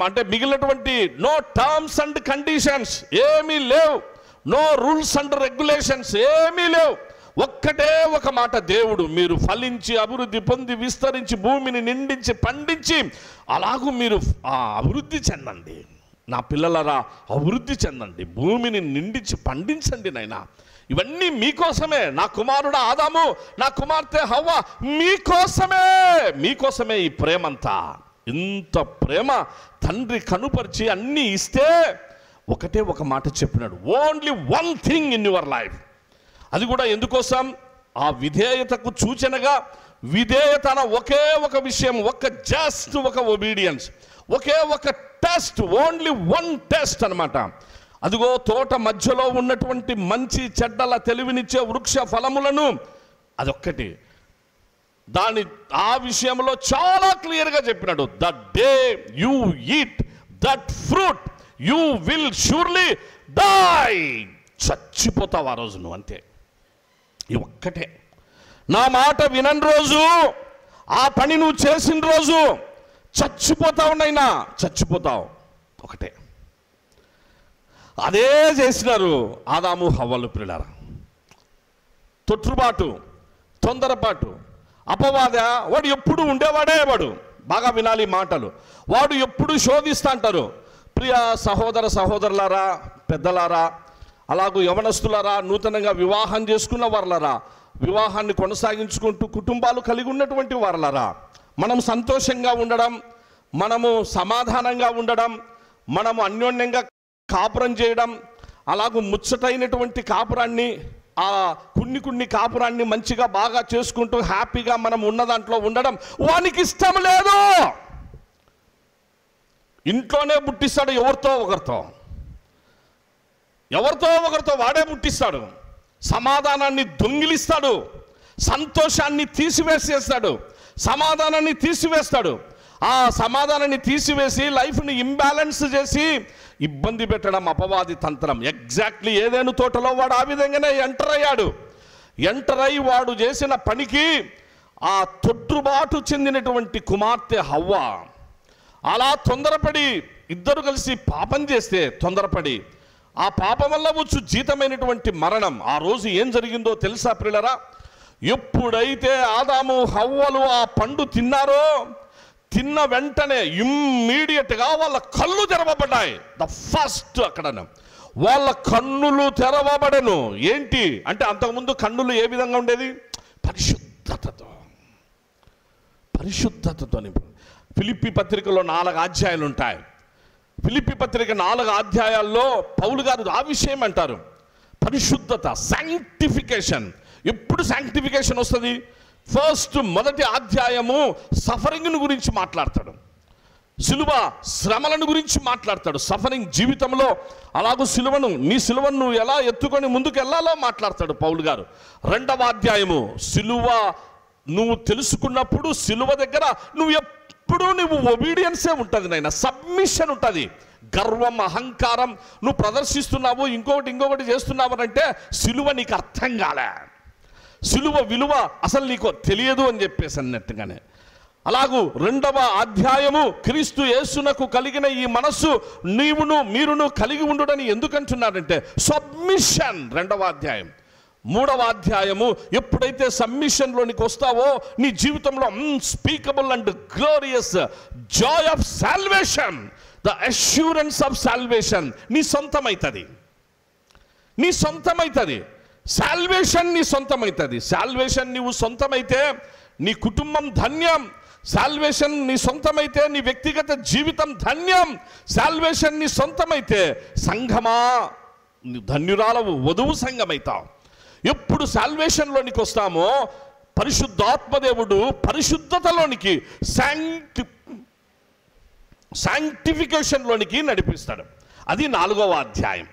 అంటే మిగిలినటువంటి నో టర్మ్స్ అండ్ కండిషన్స్ ఏమీ లేవు. నో రూల్స్ అండ్ రెగ్యులేషన్స్ ఏమీ లేవు. ఒక్కటే ఒక మాట, దేవుడు మీరు ఫలించి అభివృద్ధి పొంది విస్తరించి భూమిని నిండించి పండించి అలాగూ మీరు అభివృద్ధి చెందండి, నా పిల్లలరా అభివృద్ధి చెందండి, భూమిని నిండించి పండించండి నాయనా. ఇవన్నీ మీకోసమే, నా కుమారుడు ఆదాము, నా కుమార్తె హవ్వ, మీకోసమే ఈ ప్రేమంతా. ఇంత ప్రేమ తండ్రి కనుపరిచి అన్నీ ఇస్తే ఒకటే ఒక మాట చెప్పినాడు, only one thing in your life. అది కూడా ఎందుకోసం? ఆ విధేయతకు సూచనగా. విధేయత అన్న ఒకే ఒక విషయం, జస్ట్ ఒక ఒబీడియన్స్, ఒకే ఒక టెస్ట్, ఓన్లీ వన్ టెస్ట్ అన్నమాట. అదిగో తోట మధ్యలో ఉన్నటువంటి మంచి చెడ్డల తెలివినిచ్చే వృక్ష ఫలములను, అదొక్కటి. ఆ విషయంలో చాలా క్లియర్గా చెప్పినాడు, the day you eat that fruit you will surely die. చచ్చిపోతావు ఆ రోజు నువ్వు, అంతే. ఈ ఒక్కటే. నా మాట వినని రోజు, ఆ పని నువ్వు చేసిన రోజు చచ్చిపోతావు నైనా, చచ్చిపోతావు. ఒకటే. అదే చేసినారు ఆదాము హవ్వలు పిల్లరా. తొట్టుబాటు, తొందరపాటు, అపవాద వాడు ఎప్పుడు ఉండేవాడే. వాడు బాగా వినాలి మాటలు. వాడు ఎప్పుడు శోధిస్తా అంటారు. ప్రియ సహోదర సహోదరులారా, పెద్దలారా, అలాగూ యవనస్తులారా, నూతనంగా వివాహం చేసుకున్న వారులారా, వివాహాన్ని కొనసాగించుకుంటూ కుటుంబాలు కలిగి ఉన్నటువంటి వారులారా, మనం సంతోషంగా ఉండడం, మనము సమాధానంగా ఉండడం, మనము అన్యోన్యంగా కాపురం చేయడం, అలాగూ ముచ్చటైనటువంటి కాపురాన్ని, ఆ కొన్ని కాపురాన్ని మంచిగా బాగా చేసుకుంటూ హ్యాపీగా మనం ఉన్న దాంట్లో ఉండడం వానికి ఇష్టం లేదు. ఇంట్లోనే పుట్టిస్తాడు ఎవరితో ఒకరితో వాడే పుట్టిస్తాడు. సమాధానాన్ని దొంగిలిస్తాడు, సంతోషాన్ని తీసివేసేస్తాడు, సమాధానాన్ని తీసివేస్తాడు. ఆ సమాధానాన్ని తీసివేసి లైఫ్ని ఇంబ్యాలెన్స్ చేసి ఇబ్బంది పెట్టడం అపవాది తంత్రం. ఎగ్జాక్ట్లీ ఏదేను తోటలో వాడు ఆ విధంగానే ఎంటర్ అయ్యాడు. ఎంటర్ అయి వాడు చేసిన పనికి ఆ తొట్టుబాటు చెందినటువంటి కుమార్తె హవ్వ అలా తొందరపడి ఇద్దరు కలిసి పాపం చేస్తే, తొందరపడి ఆ పాపం వల్ల వచ్చు జీతమైనటువంటి మరణం. ఆ రోజు ఏం జరిగిందో తెలుసా ప్రియులారా? ఎప్పుడైతే ఆదాము హవ్వలు ఆ పండు తిన్నారో, తిన్న వెంటనే ఇమ్మీడియట్గా వాళ్ళ కళ్ళు తెరవబడ్డాయి. ద ఫస్ట్ అక్కడ వాళ్ళ కన్నులు తెరవబడను. ఏంటి అంటే, అంతకుముందు కన్నులు ఏ విధంగా ఉండేది? పరిశుద్ధతతో. ఫిలిప్పీ పత్రికలో 4 అధ్యాయాలు ఉంటాయి. ఫిలిప్పీ పత్రిక 4 అధ్యాయాల్లో పౌలు గారు ఆ విషయం అంటారు, పరిశుద్ధత, శాంక్టిఫికేషన్. ఎప్పుడు శాంక్టిఫికేషన్ వస్తుంది? మొదటి అధ్యాయము సఫరింగ్ను గురించి మాట్లాడతాడు, సిలువ శ్రమలను గురించి మాట్లాడతాడు. సఫరింగ్ జీవితంలో అలాగూ నీ సిలువను నువ్వు ఎలా ఎత్తుకొని ముందుకు వెళ్ళాలో మాట్లాడతాడు పౌలు గారు. 2వ అధ్యాయము సిలువ నువ్వు తెలుసుకున్నప్పుడు సిలువ దగ్గర నువ్వు ఒబీడియన్సే ఉంటుంది నాయన, సబ్మిషన్ ఉంటుంది. గర్వం, అహంకారం నువ్వు ప్రదర్శిస్తున్నావు, ఇంకొకటి చేస్తున్నావు అంటే సిలువ నీకు అర్థం కాలే. సిలువ విలువ అసలు నీకు తెలియదు అని చెప్పేసి అన్నట్టుగానే. అలాగూ 2వ అధ్యాయము క్రీస్తు యేసునకు కలిగిన ఈ మనస్సు మీరును కలిగి ఉండుడని ఎందుకంటున్నాడంటే సబ్మిషన్ 2వ అధ్యాయం. 3వ అధ్యాయము ఎప్పుడైతే సబ్మిషన్లోనికి వస్తావో నీ జీవితంలో unspeakable and glorious Joy of salvation, the assurance of salvation నీ సొంతమవుతుంది. నీ సొంతమవుతుంది సాల్వేషన్, నీ సొంతమవుతుంది. సాల్వేషన్ నీవు సొంతమైతే నీ కుటుంబం ధన్యం. సాల్వేషన్ నీ సొంతమైతే నీ వ్యక్తిగత జీవితం ధన్యం. సాల్వేషన్ నీ సొంతమైతే సంఘమా ధన్యురాలవు, వధువు సంఘమవుతావు. ఎప్పుడు సాల్వేషన్లోనికి వస్తామో పరిశుద్ధాత్మదేవుడు పరిశుద్ధతలోనికి శాంక్టిఫికేషన్లోనికి నడిపిస్తాడు. అది 4వ అధ్యాయం.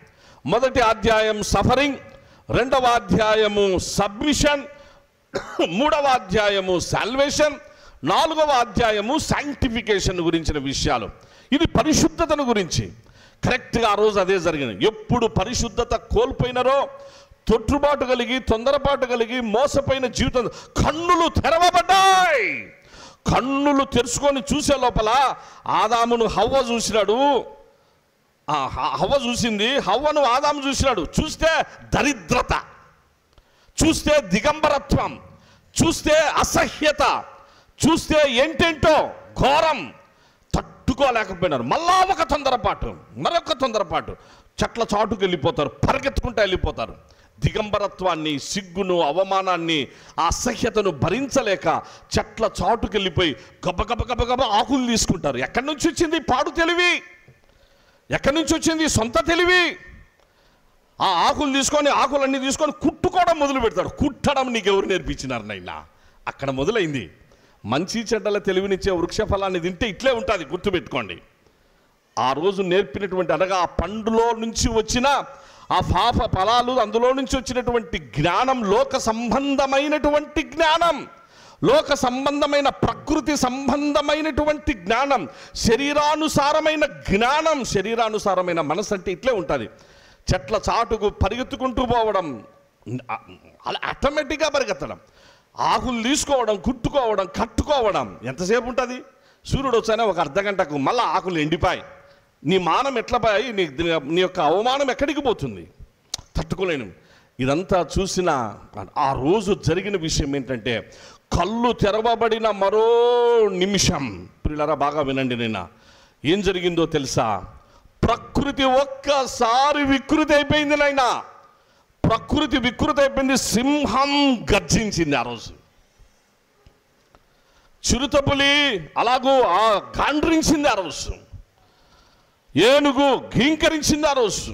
1వ అధ్యాయం సఫరింగ్, 2వ అధ్యాయము సబ్మిషన్, 3వ అధ్యాయము సాల్వేషన్, 4వ అధ్యాయము శాంక్టిఫికేషన్ గురించిన విషయాలు. ఇది పరిశుద్ధతను గురించి. కరెక్ట్గా ఆ రోజు అదే జరిగింది. ఎప్పుడు పరిశుద్ధత కోల్పోయినారో, తొట్టుబాటు కలిగి తొందరపాటు కలిగి మోసపోయిన జీవితం, కన్నులు తెరవబడ్డాయి. కన్నులు తెరుచుకొని చూసే లోపల ఆదామును హవ్వ చూసినాడు. హవ్వ చూసింది, హవ్వను ఆదాము చూసినాడు. చూస్తే దరిద్రత, చూస్తే దిగంబరత్వం, చూస్తే అసహ్యత, చూస్తే ఏంటేంటో ఘోరం. తట్టుకోలేకపోయినారు. మళ్ళా ఒక తొందరపాటు, మరొక తొందరపాటు, చెట్ల చాటుకు వెళ్ళిపోతారు, పరిగెత్తుకుంటూ వెళ్ళిపోతారు. దిగంబరత్వాన్ని, సిగ్గును, అవమానాన్ని, ఆ అసహ్యతను భరించలేక చెట్ల చాటుకు వెళ్ళిపోయి గబగబ ఆకులు తీసుకుంటారు. ఎక్కడి నుంచి వచ్చింది పాడు తెలివి? ఎక్కడి నుంచి వచ్చింది సొంత తెలివి? ఆ ఆకులన్నీ తీసుకొని కుట్టుకోవడం మొదలు పెడతాడు. కుట్టడం నీకెవరు నేర్పించినారు నైనా? అక్కడ మొదలైంది. మంచి చెడ్డల తెలివినిచ్చే వృక్ష ఫలాన్ని తింటే ఇట్లే ఉంటుంది, గుర్తుపెట్టుకోండి. ఆ రోజు నేర్పినటువంటి, అనగా ఆ పండులో నుంచి వచ్చిన ఆ పాప ఫలాలు, అందులో నుంచి వచ్చినటువంటి జ్ఞానం లోక సంబంధమైనటువంటి జ్ఞానం, లోక సంబంధమైన ప్రకృతి సంబంధమైనటువంటి జ్ఞానం, శరీరానుసారమైన జ్ఞానం. శరీరానుసారమైన మనసు అంటే ఇట్లే ఉంటుంది. చెట్ల చాటుకు పరిగెత్తుకుంటూ పోవడం, అలా ఆటోమేటిక్గా పరిగెత్తడం, ఆకులు తీసుకోవడం, కుట్టుకోవడం, కట్టుకోవడం. ఎంతసేపు ఉంటుంది? సూర్యుడు వచ్చానే ఒక అర్ధగంటకు మళ్ళీ ఆకులు ఎండిపాయి. నీ మానం ఎట్లా పోయి, నీ యొక్క అవమానం ఎక్కడికి పోతుంది? తట్టుకోలేను. ఇదంతా చూసిన ఆ రోజు జరిగిన విషయం ఏంటంటే, కళ్ళు తెరవబడిన మరో నిమిషం, ప్రియులారా బాగా వినండి, నిన్న ఏం జరిగిందో తెలుసా? ప్రకృతి ఒక్కసారి వికృతి అయిపోయింది నాయనా. ప్రకృతి వికృతి అయిపోయింది. సింహం గర్జించింది ఆ రోజు. చిరుతపులి అలాగూ గాండ్రించింది ఆ రోజు. ఏనుగు ఘీంకరించింది ఆ రోజు.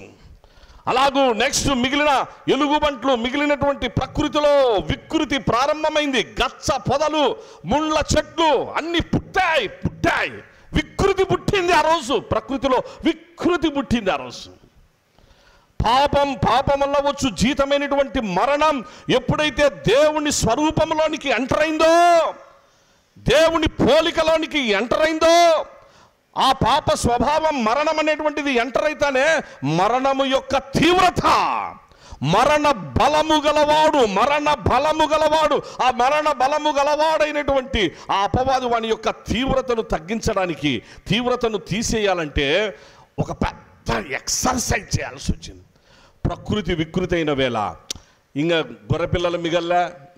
అలాగూ నెక్స్ట్ మిగిలిన ఎలుగుబంట్లు, మిగిలినటువంటి ప్రకృతిలో వికృతి ప్రారంభమైంది. గచ్చ పొదలు, ముళ్ళ చెట్లు అన్ని పుట్టాయి. వికృతి పుట్టింది ఆ రోజు. ప్రకృతిలో వికృతి పుట్టింది ఆ రోజు. పాపం వల్ల వచ్చు జీతమైనటువంటి మరణం ఎప్పుడైతే దేవుని స్వరూపంలోనికి ఎంటర్ అయిందో, దేవుని పోలికలోనికి ఎంటర్ అయిందో, ఆ పాప స్వభావం మరణం అనేటువంటిది ఎంటర్ అయితేనే మరణము యొక్క తీవ్రత, మరణ బలము గలవాడు, ఆ మరణ బలము గలవాడైనటువంటి ఆ అపవాది వాని యొక్క తీవ్రతను తగ్గించడానికి, తీవ్రతను తీసేయాలంటే ఒక పెద్ద ఎక్సర్సైజ్ చేయాల్సి వచ్చింది. ప్రకృతి వికృతి అయిన వేళ ఇంకా గొర్రెపిల్లలు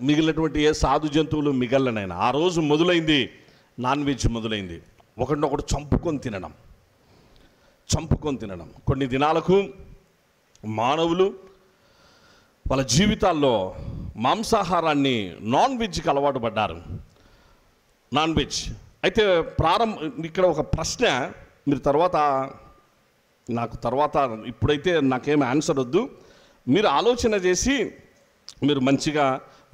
మిగిలినటువంటి ఏ సాధు జంతువులు మిగలనైనా ఆ రోజు మొదలైంది. నాన్ వెజ్ మొదలైంది. ఒకటినొకటి చంపుకొని తినడం. కొన్ని దినాలకు మానవులు వాళ్ళ జీవితాల్లో మాంసాహారాన్ని, నాన్ వెజ్కి అలవాటు పడ్డారు. నాన్ వెజ్ అయితే ఇక్కడ ఒక ప్రశ్న, మీరు ఇప్పుడైతే నాకేం ఆన్సర్ వద్దు, మీరు ఆలోచన చేసి మీరు మంచిగా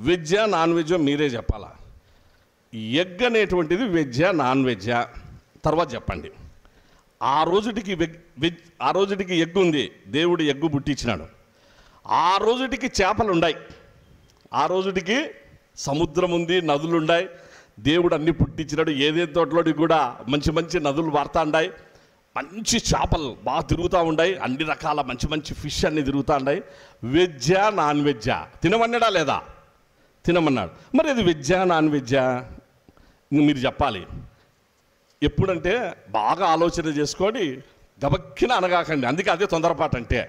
వెజ్జా నాన్ వెజ్జా మీరే చెప్పాలా. ఎగ్ అనేటువంటిది వెజ్జా నాన్ వెజ్జా తర్వాత చెప్పండి. ఆ రోజుటికి ఎగ్ ఉంది, దేవుడు ఎగ్గు పుట్టించినాడు. ఆ రోజుటికి చేపలు ఉన్నాయి, ఆ రోజుటికి సముద్రం ఉంది, నదులు ఉన్నాయి, దేవుడు అన్ని పుట్టించినాడు. ఏదే తోటలోకి కూడా మంచి నదులు వారుతాండాయి, మంచి చేపలు బాగా తిరుగుతూ ఉన్నాయి, అన్ని రకాల మంచి ఫిష్ అన్ని తిరుగుతూ ఉన్నాయి. వెజ్జా నాన్ వెజ్జా తినమన్నాడా లేదా? తినమన్నాడు. మరి అది వెజ్జా నాన్ వెజ్జా ఇంక మీరు చెప్పాలి. ఎప్పుడంటే బాగా ఆలోచన చేసుకొని గబక్కిన అనగాకండి. అందుకే అదే తొందరపాటు అంటే.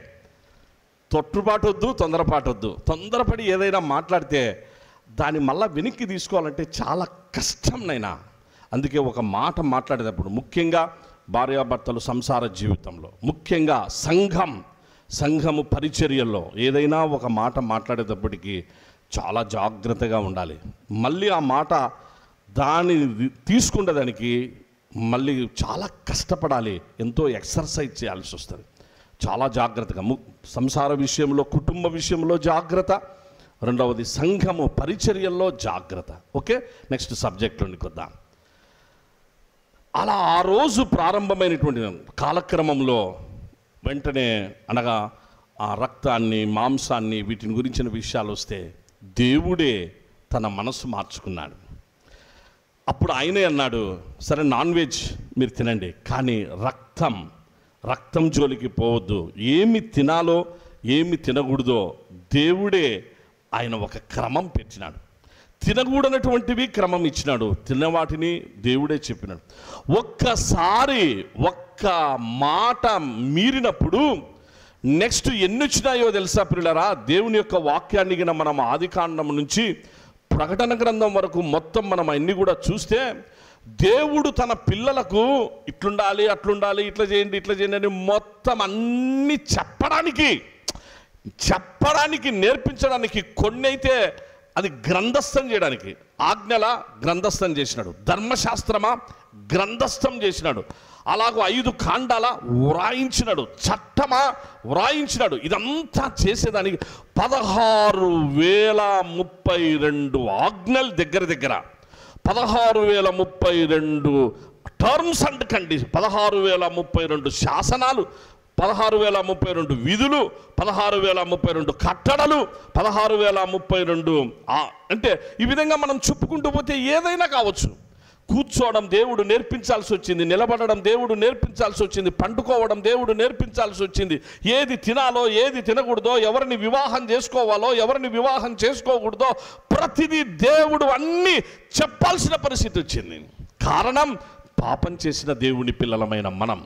తొట్టుపాటు వద్దు, తొందరపాటు వద్దు. తొందరపడి ఏదైనా మాట్లాడితే దాన్ని మళ్ళీ వెనక్కి తీసుకోవాలంటే చాలా కష్టం నైనా. అందుకే ఒక మాట మాట్లాడేటప్పుడు ముఖ్యంగా భార్యాభర్తలు సంసార జీవితంలో, ముఖ్యంగా సంఘము పరిచర్యల్లో ఏదైనా ఒక మాట మాట్లాడేటప్పటికీ చాలా జాగ్రత్తగా ఉండాలి. మళ్ళీ ఆ మాట దాన్ని తీసుకునేదానికి మళ్ళీ చాలా కష్టపడాలి, ఎంతో ఎక్సర్సైజ్ చేయాల్సి వస్తుంది. చాలా జాగ్రత్తగా సంసార విషయంలో, కుటుంబ విషయంలో జాగ్రత్త, రెండవది సంఘము పరిచర్యల్లో జాగ్రత్త. ఓకే, నెక్స్ట్ సబ్జెక్ట్లోనికి వద్దాం. అలా ఆ రోజు ప్రారంభమైనటువంటి కాలక్రమంలో వెంటనే అనగా ఆ రక్తాన్ని, మాంసాన్ని, వీటిని గురించిన విషయాలు వస్తే దేవుడే తన మనసు మార్చుకున్నాడు. అప్పుడు ఆయనే అన్నాడు, సరే నాన్ వెజ్ మీరు తినండి, కానీ రక్తం జోలికి పోవద్దు. ఏమి తినాలో ఏమి తినకూడదో దేవుడే ఆయన ఒక క్రమం పెట్టినాడు. తినకూడనటువంటివి క్రమం ఇచ్చినాడు, తినవాటిని దేవుడే చెప్పినాడు. ఒక్కసారి ఒక్క మాట మీరినప్పుడు నెక్స్ట్ ఎన్ని వచ్చినాయో తెలుసా ప్రియులారా? దేవుని యొక్క వాక్యాన్ని గిన మనం ఆదికాండం నుంచి ప్రకటన గ్రంథం వరకు మొత్తం మనం అన్ని కూడా చూస్తే దేవుడు తన పిల్లలకు ఇట్లుండాలి, అట్లుండాలి, ఇట్లా చేయండి, ఇట్లా చేయండి అని మొత్తం అన్ని చెప్పడానికి నేర్పించడానికి కొన్ని అయితే అది గ్రంథస్థం చేయడానికి ఆజ్ఞల గ్రంథస్థం చేసినాడు, ధర్మశాస్త్రమా గ్రంథస్థం చేసినాడు, అలాగూ 5 కాండాల వ్రాయించినాడు, చట్టమా వ్రాయించినాడు. ఇదంతా చేసేదానికి 16,032 ఆజ్ఞలు, దగ్గర 16,032 టర్మ్స్ అండ్ కండిషన్, 16,032 శాసనాలు, 16,032 విధులు, 16,032 కట్టడలు, 16,032 అంటే ఈ విధంగా మనం చెప్పుకుంటూ పోతే ఏదైనా కావచ్చు. కూర్చోవడం దేవుడు నేర్పించాల్సి వచ్చింది, నిలబడడం దేవుడు నేర్పించాల్సి వచ్చింది, పండుకోవడం దేవుడు నేర్పించాల్సి వచ్చింది, ఏది తినాలో ఏది తినకూడదో, ఎవరిని వివాహం చేసుకోవాలో ఎవరిని వివాహం చేసుకోకూడదో ప్రతిదీ దేవుడు అన్నీ చెప్పాల్సిన పరిస్థితి వచ్చింది. కారణం పాపం చేసిన దేవుని పిల్లలమైన మనం.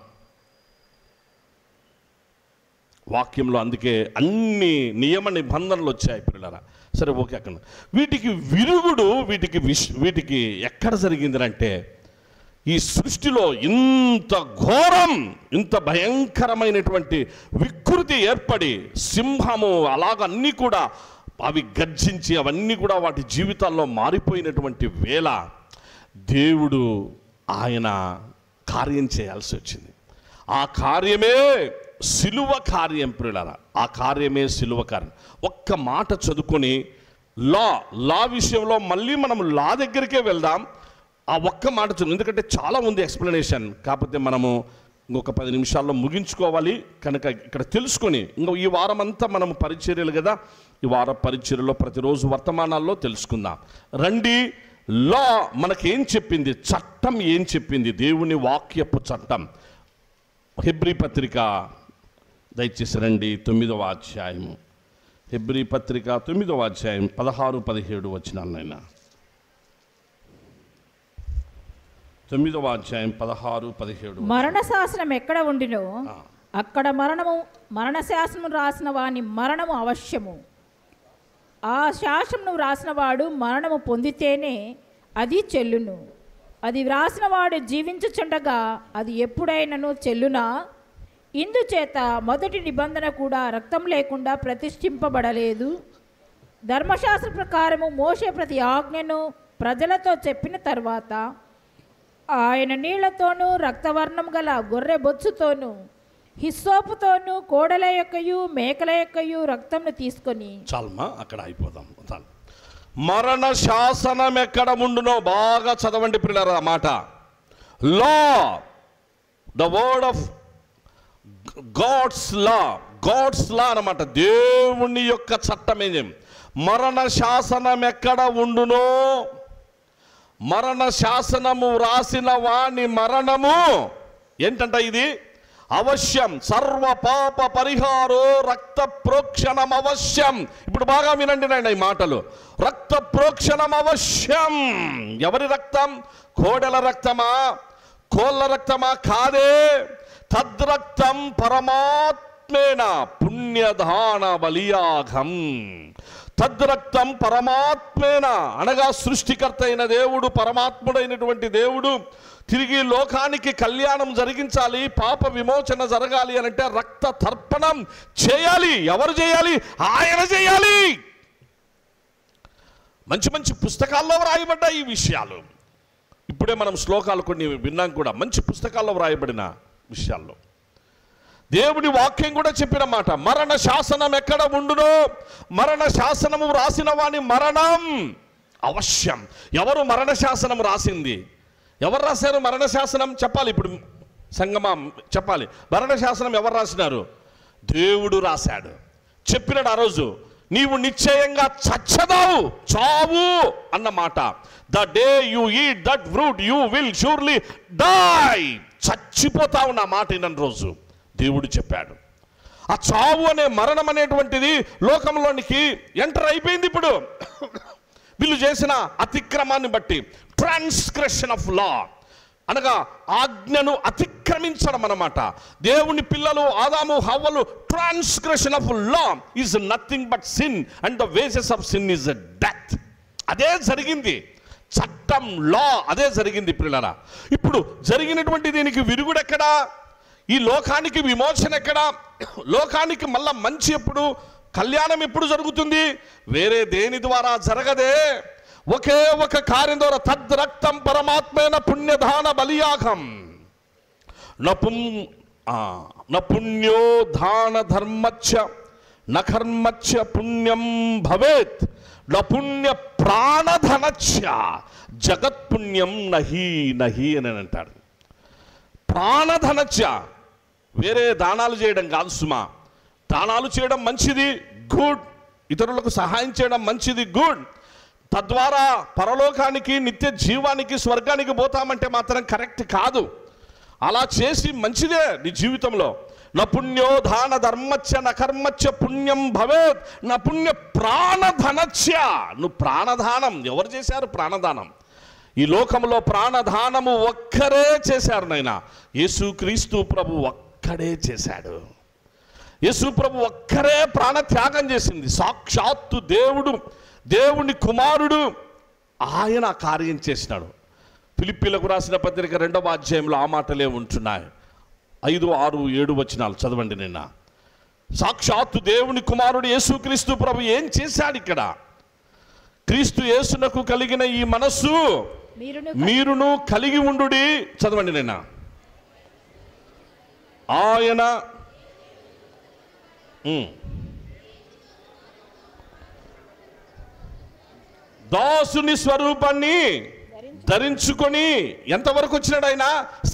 వాక్యంలో అందుకే అన్ని నియమ నిబంధనలు వచ్చాయి పిల్లరా. సరే ఓకే, అక్కడ వీటికి విరుగుడు వీటికి ఎక్కడ జరిగిందంటే ఈ సృష్టిలో ఇంత ఘోరం, ఇంత భయంకరమైనటువంటి వికృతి ఏర్పడి సింహము అలాగ అన్నీ కూడా అవి గర్జించి అవన్నీ కూడా వాటి జీవితాల్లో మారిపోయినటువంటి వేళ దేవుడు ఆయన కార్యం చేయాల్సి వచ్చింది. ఆ కార్యమే సిలువ కార్యం ప్రియులారా, ఆ కార్యమే సిలువ కార్యం. ఒక్క మాట చదువుకొని లా విషయంలో మళ్ళీ మనం లా దగ్గరికే వెళ్దాం. ఆ ఒక్క మాట చదువు, ఎందుకంటే చాలా ఉంది ఎక్స్ప్లెనేషన్, కాకపోతే మనము ఇంకొక 10 నిమిషాల్లో ముగించుకోవాలి కనుక ఇక్కడ తెలుసుకొని ఈ వారం అంతా మనము పరిచర్యలు కదా, ఈ వార పరిచర్యలో ప్రతిరోజు వర్తమానాల్లో తెలుసుకుందాం రండి. లా మనకేం చెప్పింది, చట్టం ఏం చెప్పింది, దేవుని వాక్యపు చట్టం. హెబ్రీ పత్రిక దయచేసి రండి, 9వ అధ్యాయము. హెబ్రీ పత్రిక 9వ అధ్యాయం 16-17 వచనాలైనా. 9వ అధ్యాయం 16-17. మరణ శాసనం ఎక్కడ ఉండినో అక్కడ మరణ శాసనం రాసిన వాని మరణము అవశ్యము. ఆ శాసనము రాసిన వాడు మరణము పొందితేనే అది చెల్లును. అది వ్రాసిన వాడు జీవించుచుండగా అది ఎప్పుడైనను చెల్లునా? ఇందుచేత మొదటి నిబంధన కూడా రక్తం లేకుండా ప్రతిష్ఠింపబడలేదు. ధర్మశాస్త్ర ప్రకారము మోషే ప్రతి ఆజ్ఞను ప్రజలతో చెప్పిన తర్వాత ఆయన నీళ్లతోనూ రక్తవర్ణం గల గొర్రె బొచ్చుతోనూ హిస్సోపుతోనూ కోడల యొక్కయు మేకల యొక్కయు రక్తంను తీసుకొని. చాలమ్మా, అక్కడ అయిపోదాం. చాలు. మరణ శాసనం ఎక్కడ ఉండునో బాగా చదవండి పిల్లలు ఆ మాట. Law, the word of gods law అన్నమాట, దేవుని యొక్క చట్టం. ఏం మరణ శాసనం ఎక్కడ ఉండునో, మరణ శాసనము రాసిన వాని మరణము ఏంటంట, ఇది అవశ్యం, సర్వ పాప పరిహారో రక్త ప్రోక్షణం అవశ్యం. ఇప్పుడు బాగా వినండి నాయన ఈ మాటలు. రక్త ప్రోక్షణం అవశ్యం. ఎవరి రక్తం? కోడెల రక్తమా, కోళ్ళ రక్తమా? కాదే. తద్రక్తం పరమాత్మేన పుణ్యదాన బలియాగం. తద్రక్తం పరమాత్మేన అనగా సృష్టికర్త అయిన దేవుడు, పరమాత్ముడైనటువంటి దేవుడు తిరిగి లోకానికి కళ్యాణం జరిగించాలి, పాప విమోచన జరగాలి అని అంటే రక్త తర్పణం చేయాలి. ఎవరు చేయాలి? ఆయన చేయాలి. మంచి మంచి పుస్తకాల్లో వ్రాయబడ్డాయి ఈ విషయాలు. ఇప్పుడే మనం శ్లోకాలు కొన్ని విన్నాం కూడా, మంచి పుస్తకాల్లో వ్రాయబడిన విషయాల్లో. దేవుని వాక్యం కూడా చెప్పిన మాట, మరణ శాసనం ఎక్కడ ఉండునో, మరణ శాసనము రాసిన వాని మరణం అవశ్యం. ఎవరు మరణ శాసనం రాసింది? ఎవరు రాశారు మరణ శాసనం? చెప్పాలి ఇప్పుడు సంగమా, చెప్పాలి. మరణ శాసనం ఎవరు రాసినారు? దేవుడు రాశాడు. చెప్పినాడు ఆ రోజు, నీవు నిశ్చయంగా చచ్చదావు, చావు అన్నమాట. The day you eat that fruit you will surely die. చచ్చిపోతావు నా మాట విన్న రోజు దేవుడు చెప్పాడు. ఆ చావు అనే మరణం అనేటువంటిది లోకంలోనికి ఎంటర్ అయిపోయింది. ఇప్పుడు వీళ్ళు చేసిన అతిక్రమాన్ని బట్టి, ట్రాన్స్గ్రెషన్ ఆఫ్ లా అనగా ఆజ్ఞను అతిక్రమించడం అన్నమాట. దేవుని పిల్లలు ఆదాము హవ్వలు, transgression of law is nothing but sin and the wages of sin is death. అదే జరిగింది, చట్టం, లా అదే జరిగింది పిల్లరా. ఇప్పుడు జరిగినటువంటి దీనికి విరుగుడెక్కడా? ఈ లోకానికి విమోచన ఎక్కడా? లోకానికి మళ్ళా మంచి ఎప్పుడు, కళ్యాణం ఎప్పుడు జరుగుతుంది? వేరే దేని ద్వారా జరగదే, ఒకే ఒక కార్యం ద్వారా. తద్రక్తం పరమాత్మైన పుణ్యదాన బలియాగం. నపుణ్యో దాన ధర్మచ్చ నకర్మచ్చ పుణ్యం భవేత్, నపుణ్య ప్రాణధనచ్చ జగత్పుణ్యం నహి నహి అని అంటాడు. ప్రాణధనచ్చ వేరే దానాలు చేయడం కాదు సుమా. దానాలు చేయడం మంచిది, గుడ్. ఇతరులకు సహాయం చేయడం మంచిది, గుడ్. తద్వారా పరలోకానికి, నిత్య జీవానికి, స్వర్గానికి పోతామంటే మాత్రం కరెక్ట్ కాదు. అలా చేసి మంచిదే నీ జీవితంలో. నపుణ్యో దాన ధర్మచ్చ నకర్మచ్చ పుణ్యం భవేత్, నపుణ్య ప్రాణధనచ్చ. నువ్వు ప్రాణదానం ఎవరు చేశారు? ప్రాణదానం ఈ లోకంలో ప్రాణదానము ఒక్కరే చేశారు నాయన. యేసుక్రీస్తు ప్రభు ఒక్కడే చేశాడు. యేసు ప్రభు ఒక్కరే ప్రాణత్యాగం చేసింది. సాక్షాత్తు దేవుడు, దేవుని కుమారుడు ఆయన కార్యం చేసినాడు. ఫిలిప్పీలకు రాసిన పత్రిక 2వ అధ్యాయంలో ఆ మాటలే ఉంటున్నాయి. 5, 6, 7 వచనాలు చదవండి. నిన్న సాక్షాత్తు దేవుని కుమారుడు యేసుక్రీస్తు ప్రభు ఏం చేశాడు ఇక్కడ? క్రీస్తు యేసునకు కలిగిన ఈ మనస్సు మీరును కలిగి ఉండుడి. చదవండి నిన్న. ఆయన దాసుని స్వరూపాన్ని ధరించుకొని ఎంతవరకు వచ్చినాడు ఆయన?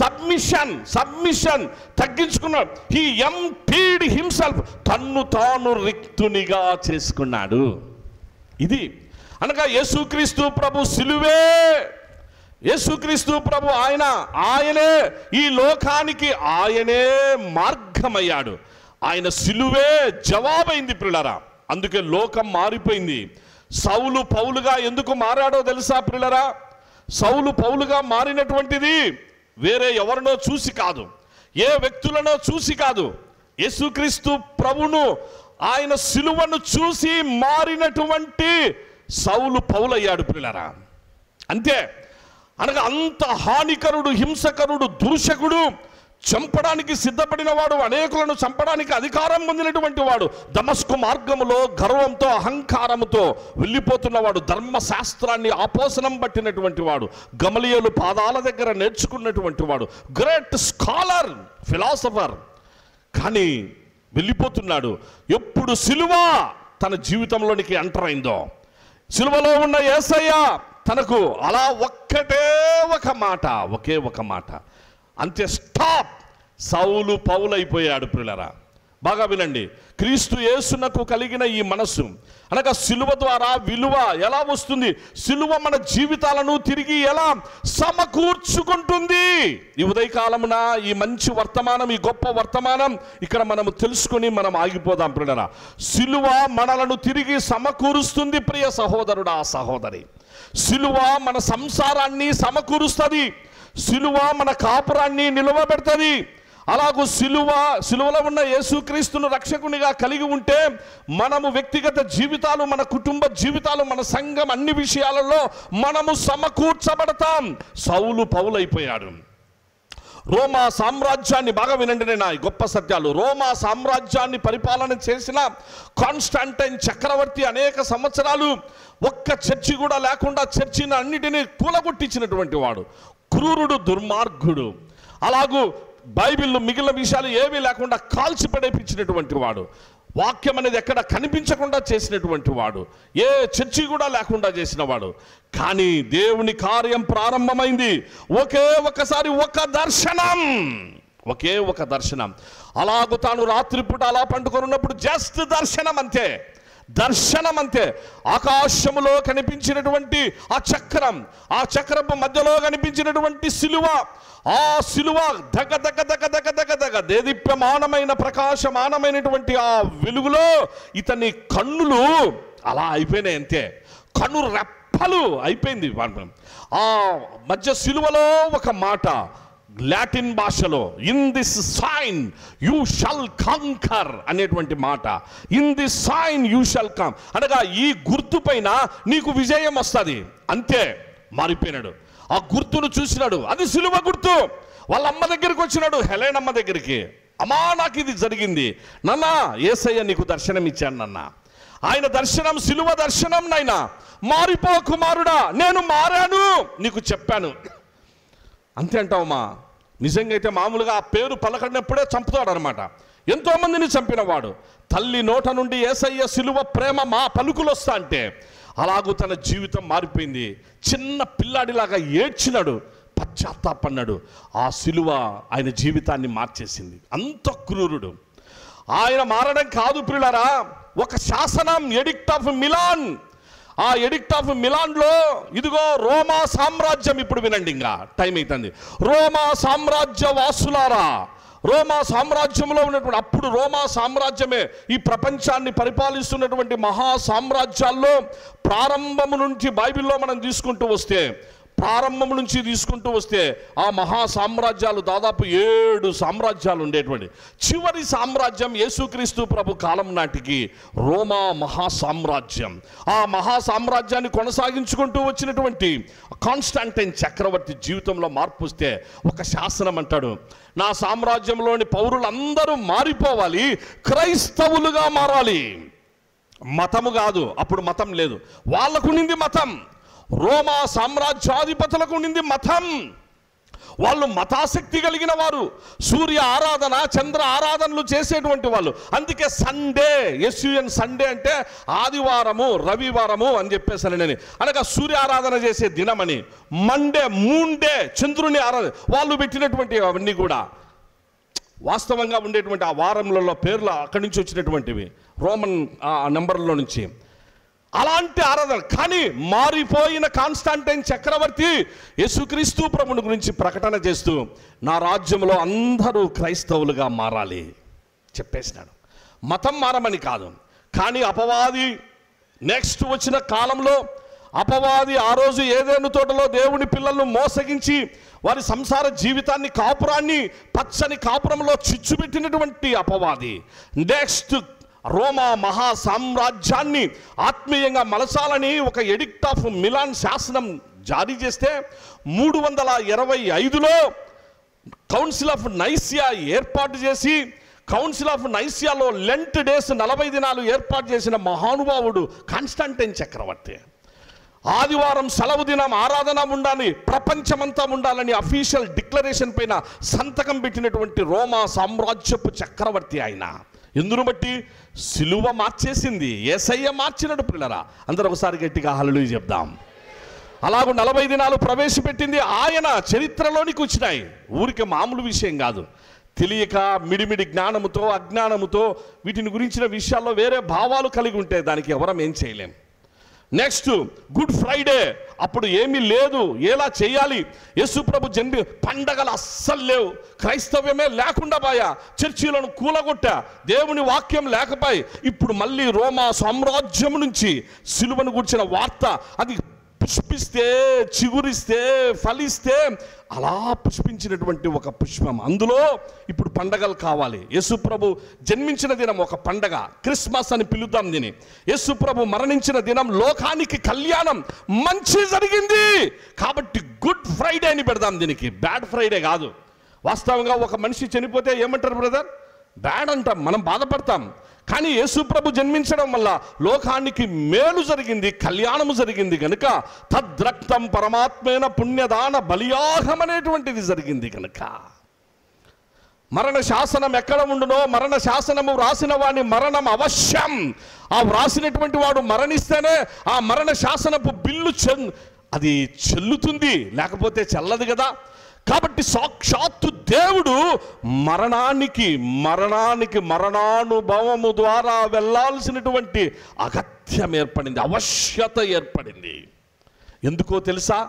సబ్మిషన్ తగ్గించుకున్నాడు. హీ ఎంప్టీడ్ హిమ్సెల్ఫ్, తన్ను తాను రిక్తునిగా చేసుకున్నాడు. ఇది అనగా యేసుక్రీస్తు ప్రభు సిలువే, యేసుక్రీస్తు ప్రభు ఆయనే ఈ లోకానికి ఆయనే మార్గమయ్యాడు. ఆయన సిలువే జవాబైంది ప్రియులారా. అందుకే లోకం మారిపోయింది. సౌలు పౌలుగా ఎందుకు మారాడో తెలుసా ప్రియులారా? సౌలు పౌలుగా మారినటువంటిది వేరే ఎవరినో చూసి కాదు, ఏ వ్యక్తులనో చూసి కాదు. యేసుక్రీస్తు ప్రభును, ఆయన సిలువను చూసి మారినటువంటి సౌలు పౌలయ్యాడు ప్రియులారా. అంతే. అనగా అంత హానికరుడు, హింసకరుడు, దూషకుడు, చంపడానికి సిద్ధపడిన వాడు, అనేకులను చంపడానికి అధికారం పొందినటువంటి వాడు, దమస్కు మార్గములో గర్వంతో, అహంకారముతో వెళ్ళిపోతున్నవాడు, ధర్మశాస్త్రాన్ని ఆపోసనం పట్టినటువంటి వాడు, గమలియేలు పాదాల దగ్గర నేర్చుకున్నటువంటి వాడు, గ్రేట్ స్కాలర్, ఫిలాసఫర్. కానీ వెళ్ళిపోతున్నాడు. ఎప్పుడు సిలువ తన జీవితంలోనికి ఎంటర్ అయిందో, సిలువలో ఉన్న యేసయ్య తనకు అలా ఒకే ఒక మాట అంతే, స్టాప్. సౌలు పౌలైపోయాడు ప్రియులారా. బాగా వినండి, క్రీస్తు యేసునకు కలిగిన ఈ మనస్సు అనగా సిలువ ద్వారా విలువ ఎలా వస్తుంది, సిలువ మన జీవితాలను తిరిగి ఎలా సమకూర్చుకుంటుంది. ఈ ఉదయకాలమున ఈ మంచి వర్తమానం, ఈ గొప్ప వర్తమానం ఇక్కడ మనము తెలుసుకొని మనం ఆగిపోదాం ప్రియులారా. సిలువ మనలను తిరిగి సమకూరుస్తుంది ప్రియ సహోదరుడా, సహోదరి. సిలువ మన సంసారాన్ని సమకూరుస్తుంది, సిలువ మన కాపురాన్ని నిలవబెడుతుంది. అలాగూ సిలువలో ఉన్న యేసుక్రీస్తును రక్షకునిగా కలిగి ఉంటే మనము వ్యక్తిగత జీవితాలు, మన కుటుంబ జీవితాలు, మన సంఘం అన్ని విషయాలలో మనము సమకూర్చబడతాం. సౌలు పౌలైపోయాడు. రోమా సామ్రాజ్యాన్ని, బాగా వినండి నేను ఈ గొప్ప సత్యాలు, రోమా సామ్రాజ్యాన్ని పరిపాలన చేసిన కాన్స్టాంటైన్ చక్రవర్తి అనేక సంవత్సరాలు ఒక్క చర్చి కూడా లేకుండా చర్చిని అన్నిటినీ కూలగొట్టించినటువంటి వాడు, క్రూరుడు, దుర్మార్గుడు. అలాగూ బైబిల్లో మిగిలిన విషయాలు ఏమీ లేకుండా కాల్చి పడేపించినటువంటి వాడు, వాక్యం అనేది ఎక్కడ కనిపించకుండా చేసినటువంటి వాడు, ఏ చర్చి కూడా లేకుండా చేసిన వాడు. కానీ దేవుని కార్యం ప్రారంభమైంది. ఒకే ఒక దర్శనం. అలాగూ తాను రాత్రిపూట అలా పండుకొని ఉన్నప్పుడు జస్ట్ దర్శనం అంతే. ఆకాశములో కనిపించినటువంటి ఆ చక్రం, ఆ చక్రపు మధ్యలో కనిపించినటువంటి సిలువ, ఆ సిలువ దగ దేదీప్యమానమైన ప్రకాశమానమైనటువంటి ఆ వెలుగులో ఇతని కన్నులు అలా అయిపోయినాయి. అంతే, కన్ను రెప్పలు అయిపోయింది. ఆ మధ్య సిలువలో ఒక మాట లాటిన్ భాషలో, in this sign you shall conquer అనేటువంటి మాట. In this sign you shall come అనగా ఈ గుర్తు పైన నీకు విజయం వస్తుంది. అంతే, మారిపోయినాడు. ఆ గుర్తును చూసినాడు, అది సిలువ గుర్తు. వాళ్ళ అమ్మ దగ్గరికి వచ్చినాడు, హెలెనమ్మ దగ్గరికి. అమ్మా, నాకు ఇది జరిగింది నాన్న, యేసయ్య నీకు దర్శనం ఇచ్చాను నాన్న. ఆయన దర్శనం సిలువ దర్శనం. నాయనా, మారిపో కుమారుడా, నేను మారాను, నీకు చెప్పాను. అంతే అంటావమ్మా. నిజంగా అయితే మామూలుగా ఆ పేరు పలకడినప్పుడే చంపుతాడు అనమాట. ఎంతోమందిని చంపినవాడు. తల్లి నోట నుండి యేసయ్య సిలువ ప్రేమ మా పలుకులు వస్తా అంటే అలాగూ తన జీవితం మారిపోయింది. చిన్న పిల్లాడిలాగా ఏడ్చినాడు, పశ్చాత్తాపడ్డాడు. ఆ సిలువ ఆయన జీవితాన్ని మార్చేసింది. అంత క్రూరుడు. ఆయన మారడం కాదు ప్రియులారా, ఒక శాసనం, ఎడిక్ట్ ఆఫ్ మిలాన్. ఆ ఎడిక్ట్ ఆఫ్ మిలాన్లో ఇదిగో రోమా సామ్రాజ్యం, ఇప్పుడు వినండి, ఇంకా టైం అవుతుంది. రోమా సామ్రాజ్య వాసులారా, రోమా సామ్రాజ్యంలో ఉన్నటువంటి, అప్పుడు రోమా సామ్రాజ్యమే ఈ ప్రపంచాన్ని పరిపాలిస్తున్నటువంటి మహా సామ్రాజ్యాల్లో ప్రారంభము నుంచి బైబిల్లో మనం తీసుకుంటూ వస్తే ఆ మహా సామ్రాజ్యాలు దాదాపు 7 సామ్రాజ్యాలు ఉండేటువంటి చివరి సామ్రాజ్యం యేసుక్రీస్తు ప్రభు కాలం నాటికి రోమా మహా సామ్రాజ్యం. ఆ మహా సామ్రాజ్యాన్ని కొనసాగించుకుంటూ వచ్చినటువంటి కాన్స్టాంటైన్ చక్రవర్తి జీవితంలో మార్పు వస్తే ఒక శాసనం అంటాడు, నా సామ్రాజ్యంలోని పౌరులందరూ మారిపోవాలి, క్రైస్తవులుగా మారాలి. మతము కాదు, అప్పుడు మతం లేదు, వాళ్ళకు ఉండింది మతం. రోమా సామ్రాజ్యాధిపతులకు ఉండింది మతం. వాళ్ళు మతాసక్తి కలిగిన వారు, సూర్య ఆరాధన, చంద్ర ఆరాధనలు చేసేటువంటి వాళ్ళు. అందుకే సండే, SUN సండే అంటే ఆదివారము, రవివారము అని చెప్పేసాను. అనగా సూర్య ఆరాధన చేసే దినమని. మండే, మూండే చంద్రుని ఆరాధన వాళ్ళు పెట్టినటువంటి అవన్నీ కూడా వాస్తవంగా ఉండేటువంటి ఆ వారములలో పేర్లు అక్కడి నుంచి వచ్చినటువంటివి, రోమన్ నెంబర్లో నుంచి. అలాంటి ఆరాధన. కానీ మారిపోయిన కాన్స్టాంటైన్ చక్రవర్తి యేసుక్రీస్తు ప్రభుని గురించి ప్రకటన చేస్తూ నా రాజ్యంలో అందరూ క్రైస్తవులుగా మారాలి చెప్పేసినాడు. మతం మారమని కాదు, కానీ అపవాది నెక్స్ట్ వచ్చిన కాలంలో అపవాది ఆ రోజు ఏదైనా తోటలో దేవుని పిల్లలను మోసగించి వారి సంసార జీవితాన్ని, కాపురాన్ని, పచ్చని కాపురంలో చిచ్చుపెట్టినటువంటి అపవాది నెక్స్ట్ రోమా మహా సామ్రాజ్యాన్ని ఆత్మీయంగా మలచాలని ఒక ఎడిక్ట్ ఆఫ్ మిలాన్ శాసనం జారీ చేస్తే 325లో కౌన్సిల్ ఆఫ్ నైసియా ఏర్పాటు చేసి, కౌన్సిల్ ఆఫ్ నైసియాలో లెంట్ డేస్ 40 దినాలు ఏర్పాటు చేసిన మహానుభావుడు కాన్స్టాంటైన్ చక్రవర్తి. ఆదివారం సెలవు దినం, ఆరాధన ఉండాలి, ప్రపంచమంతా ఉండాలని అఫీషియల్ డిక్లరేషన్ పైన సంతకం పెట్టినటువంటి రోమా సామ్రాజ్యపు చక్రవర్తి ఆయన. ఎందును బట్టి సిలువ మార్చేసింది, యేసయ్య మార్చినట్టు పిల్లరా. అందరూ ఒకసారి గట్టిగా హల్లెలూయా చెప్దాం. అలాగూ 40 దినాలు ప్రవేశపెట్టింది ఆయన. చరిత్రలోనికి వచ్చినాయి, ఊరికి మామూలు విషయం కాదు. తెలియక మిడిమిడి జ్ఞానముతో అజ్ఞానముతో వీటిని గురించిన విషయాల్లో వేరే భావాలు కలిగి ఉంటే దానికి ఎవరం ఏం చేయలేం. నెక్స్ట్ గుడ్ ఫ్రైడే, అప్పుడు ఏమీ లేదు, ఎలా చేయాలి? యేసుప్రభు పండగలు అస్సలు లేవు, క్రైస్తవ్యమే లేకుండా పోయా, చర్చిలను కూలగొట్టా, దేవుని వాక్యం లేకపోయి. ఇప్పుడు మళ్ళీ రోమా సామ్రాజ్యం నుంచి సిలువను గురించిన వార్త అది పుష్పిస్తే, చిగురిస్తే, ఫలిస్తే అలా పుష్పించినటువంటి ఒక పుష్పం. అందులో ఇప్పుడు పండగలు కావాలి. యేసుప్రభు జన్మించిన దినం ఒక పండగ, క్రిస్మస్ అని పిలుద్దాం దీన్ని. యేసుప్రభు మరణించిన దినం లోకానికి కళ్యాణం, మంచి జరిగింది కాబట్టి గుడ్ ఫ్రైడే అని పెడదాం దీనికి, బ్యాడ్ ఫ్రైడే కాదు. వాస్తవంగా ఒక మనిషి చనిపోతే ఏమంటారు బ్రదర్? బ్యాడ్ అంటాం, మనం బాధపడతాం. కానీ యేసుప్రభు జన్మించడం వల్ల లోకానికి మేలు జరిగింది, కళ్యాణము జరిగింది కనుక తద్రక్తం పరమాత్మైన పుణ్యదాన బలియాగం అనేటువంటిది జరిగింది కనుక మరణ శాసనం ఎక్కడ ఉండునో, మరణ శాసనము వ్రాసిన వాడిని మరణం అవశ్యం. ఆ వ్రాసినటువంటి వాడు మరణిస్తేనే ఆ మరణ శాసనపు బిల్లు అది చెల్లుతుంది, లేకపోతే చెల్లదు కదా. కాబట్టి సాక్షాత్తు దేవుడు మరణానికి మరణానుభవము ద్వారా వెళ్ళాల్సినటువంటి అగత్యం ఏర్పడింది, అవశ్యత ఏర్పడింది. ఎందుకో తెలుసా?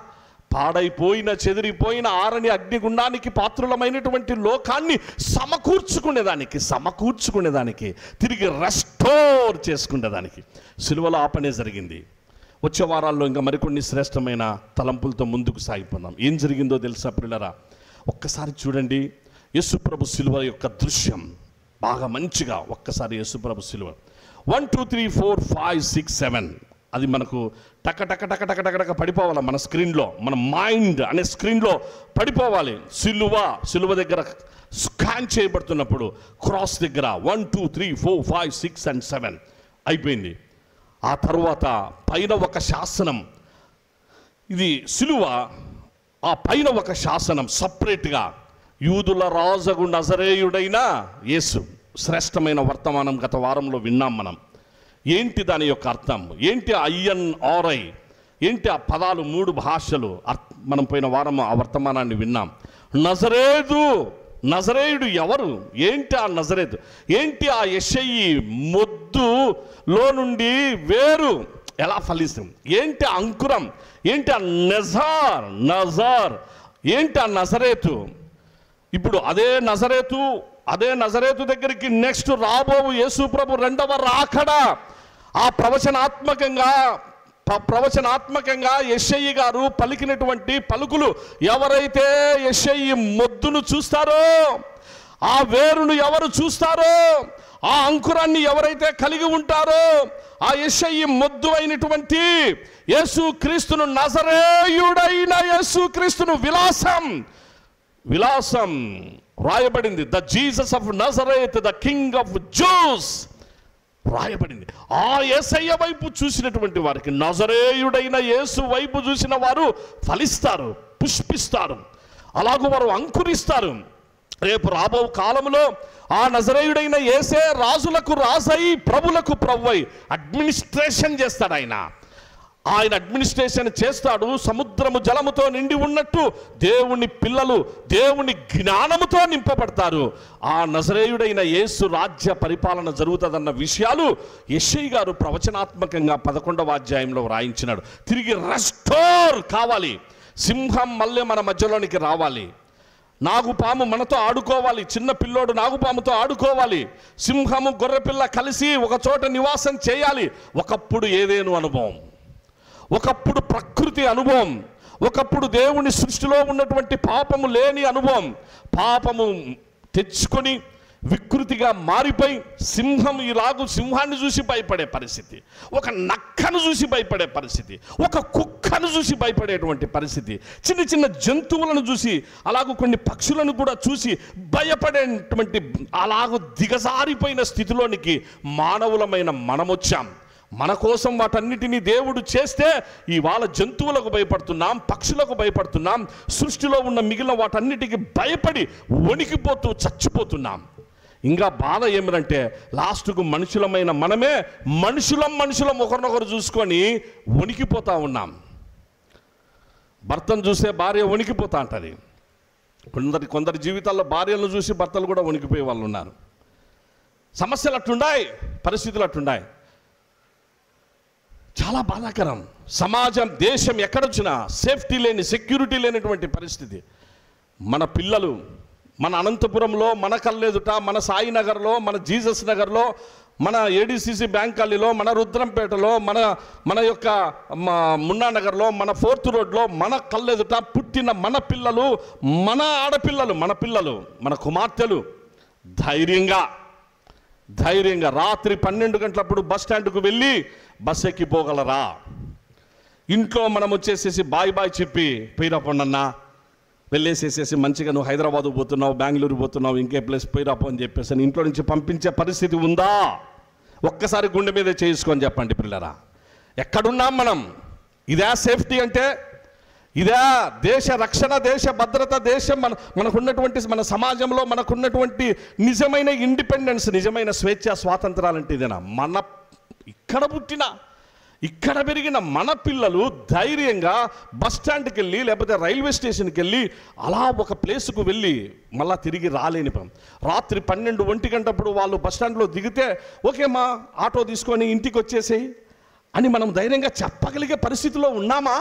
పాడైపోయిన, చెదిరిపోయిన, ఆరని అగ్నిగుండానికి పాత్రులమైనటువంటి లోకాన్ని సమకూర్చుకునేదానికి తిరిగి రెస్టోర్ చేసుకునేదానికి సిలువలో ఆ పనే జరిగింది. వచ్చే వారాల్లో ఇంకా మరికొన్ని శ్రేష్టమైన తలంపులతో ముందుకు సాగిపోదాం. ఏం జరిగిందో తెలుసా ప్రియులారా? ఒక్కసారి చూడండి యేసుప్రభు సిలువ యొక్క దృశ్యం బాగా మంచిగా. ఒక్కసారి యేసుప్రభు సిలువ 1 2 3 4 5 6 7 అది మనకు టక టక టక టక టక టక పడిపోవాలి మన స్క్రీన్లో, మన మైండ్ అనే స్క్రీన్లో పడిపోవాలి. సిలువ దగ్గర స్కాన్ చేయబడుతున్నప్పుడు క్రాస్ దగ్గర 1 2 3 4 5 6 and 7 అయిపోయింది. ఆ తరువాత పైన ఒక శాసనం, ఇది సిలువ, ఆ పైన ఒక శాసనం సపరేట్గా, యూదుల రాజగు నజరేయుడైన యేసు. శ్రేష్టమైన వర్తమానం గత వారంలో విన్నాం మనం. ఏంటి దాని యొక్క అర్థం? ఏంటి INRI? ఏంటి ఆ పదాలు? 3 భాషలు. మనం పోయిన వారం ఆ వర్తమానాన్ని విన్నాం. నజరేయుడు ఎవరు? ఏంటి ఆ నజరేతు? ఏంటి ఆ యెషయి మొద్దులో నుండి వేరు ఎలా ఫలిస్తుంది? ఏంటి అంకురం? ఏంటి ఆ నజార్? ఏంటి ఆ నజరేతు? ఇప్పుడు అదే నజరేతు దగ్గరికి నెక్స్ట్ రాబోవు యేసుప్రభు రెండవ రాకడ. ఆ ప్రవచనాత్మకంగా యెషయి గారు పలికినటువంటి పలుకులు, ఎవరైతే యెషయి మొద్దును చూస్తారో, ఆ వేరును ఎవరు చూస్తారో, ఆ అంకురాన్ని ఎవరైతే కలిగి ఉంటారో, ఆ యెషయి మొద్దు అయినటువంటి యేసుక్రీస్తును, నజరేయుడైన యేసుక్రీస్తును విలాసం రాయబడింది. The Jesus of Nazareth, the king of juice రాయబడింది. ఆ యేసయ్య వైపు చూసినటువంటి వారికి, నజరేయుడైన యేసు వైపు చూసిన వారు ఫలిస్తారు, పుష్పిస్తారు, అలాగూ వారు అంకురిస్తారు. రేపు రాబో కాలంలో ఆ నజరేయుడైన యేసే రాజులకు రాజై, ప్రభులకు ప్రభువై అడ్మినిస్ట్రేషన్ చేస్తాడు. ఆయన అడ్మినిస్ట్రేషన్ చేస్తాడు. సముద్రము జలముతో నిండి ఉన్నట్టు దేవుని పిల్లలు దేవుని జ్ఞానముతో నింపబడతారు. ఆ నజరేయుడైన యేసు రాజ్య పరిపాలన జరుగుతుందన్న విషయాలు యెషయి గారు ప్రవచనాత్మకంగా 11వ అధ్యాయంలో వ్రాయించినాడు. తిరిగి రెస్టోర్ కావాలి. సింహం మళ్ళీ మన మధ్యలోనికి రావాలి. నాగుపాము మనతో ఆడుకోవాలి. చిన్న పిల్లోడు నాగుపాముతో ఆడుకోవాలి. సింహము గొర్రెపిల్ల కలిసి ఒక చోట నివాసం చేయాలి. ఒకప్పుడు ఏదేను అనుభవం, ఒకప్పుడు ప్రకృతి అనుభవం, ఒకప్పుడు దేవుని సృష్టిలో ఉన్నటువంటి పాపము లేని అనుభవం. పాపము తెచ్చుకొని వికృతిగా మారిపోయి సింహాన్ని చూసి భయపడే పరిస్థితి, ఒక నక్కను చూసి భయపడే పరిస్థితి, ఒక కుక్కను చూసి భయపడేటువంటి పరిస్థితి, చిన్న చిన్న జంతువులను చూసి, అలాగూ కొన్ని పక్షులను కూడా చూసి భయపడేటువంటి అలాగూ దిగజారిపోయిన స్థితిలోనికి మానవులమైన మనమొచ్చాం. మన కోసం వాటన్నిటినీ దేవుడు చేస్తే ఇవాళ జంతువులకు భయపడుతున్నాం, పక్షులకు భయపడుతున్నాం, సృష్టిలో ఉన్న మిగిలిన వాటన్నిటికీ భయపడి వణికిపోతూ చచ్చిపోతున్నాం. ఇంకా బాధ ఏమిటంటే లాస్ట్కు మనుషులమైన మనమే మనుషులం ఒకరినొకరు చూసుకొని వణికిపోతూ ఉన్నాం. భర్తను చూసే భార్య వణికిపోతా ఉంటుంది, కొందరి జీవితాల్లో భార్యలను చూసి భర్తలు కూడా వణికిపోయే వాళ్ళు ఉన్నారు. సమస్యలు అట్లున్నాయి, పరిస్థితులు అట్లున్నాయి. చాలా బాధాకరం. సమాజం, దేశం ఎక్కడొచ్చినా సేఫ్టీ లేని, సెక్యూరిటీ లేనటువంటి పరిస్థితి. మన పిల్లలు మన అనంతపురంలో, మన కల్లేదుట, మన సాయినగర్లో, మన జీసస్ నగర్లో, మన ఏడీసీసీ బ్యాంక్ కాలనీలో, మన రుద్రంపేటలో, మన యొక్క మున్నా నగర్లో, మన 4th రోడ్లో, మన కల్లేదుట పుట్టిన మన పిల్లలు, మన ఆడపిల్లలు, మన పిల్లలు, మన కుమార్తెలు ధైర్యంగా రాత్రి 12 గంటలప్పుడు బస్ స్టాండ్కు వెళ్ళి బస్ ఎక్కిపోగలరా? ఇంట్లో మనం వచ్చేసేసి బాయ్ చెప్పి పోయిరాపోండన్నా, వెళ్ళేసేసేసి మంచిగా నువ్వు హైదరాబాదు పోతున్నావు, బెంగళూరు పోతున్నావు, ఇంకే ప్లేస్ పోయిరాపో అని చెప్పేసి ఇంట్లో నుంచి పంపించే పరిస్థితి ఉందా? ఒక్కసారి గుండె మీద చేసుకొని చెప్పండి పిల్లరా, ఎక్కడున్నాం మనం? ఇదే సేఫ్టీ అంటే? ఇదే దేశ రక్షణ, దేశ భద్రత, దేశం మనకున్నటువంటి మన సమాజంలో మనకున్నటువంటి నిజమైన ఇండిపెండెన్స్, నిజమైన స్వేచ్ఛ, స్వాతంత్రాలు అంటే ఇదేనా? ఇక్కడ పుట్టిన, ఇక్కడ పెరిగిన మన పిల్లలు ధైర్యంగా బస్ స్టాండ్కి వెళ్ళి లేకపోతే రైల్వే స్టేషన్కి వెళ్ళి అలా ఒక ప్లేస్కు వెళ్ళి మళ్ళీ తిరిగి రాలేని పని. రాత్రి 12-1 గంటప్పుడు వాళ్ళు బస్ స్టాండ్లో దిగితే ఓకే మా ఆటో తీసుకొని ఇంటికి వచ్చేసేయి అని మనం ధైర్యంగా చెప్పగలిగే పరిస్థితిలో ఉన్నామా?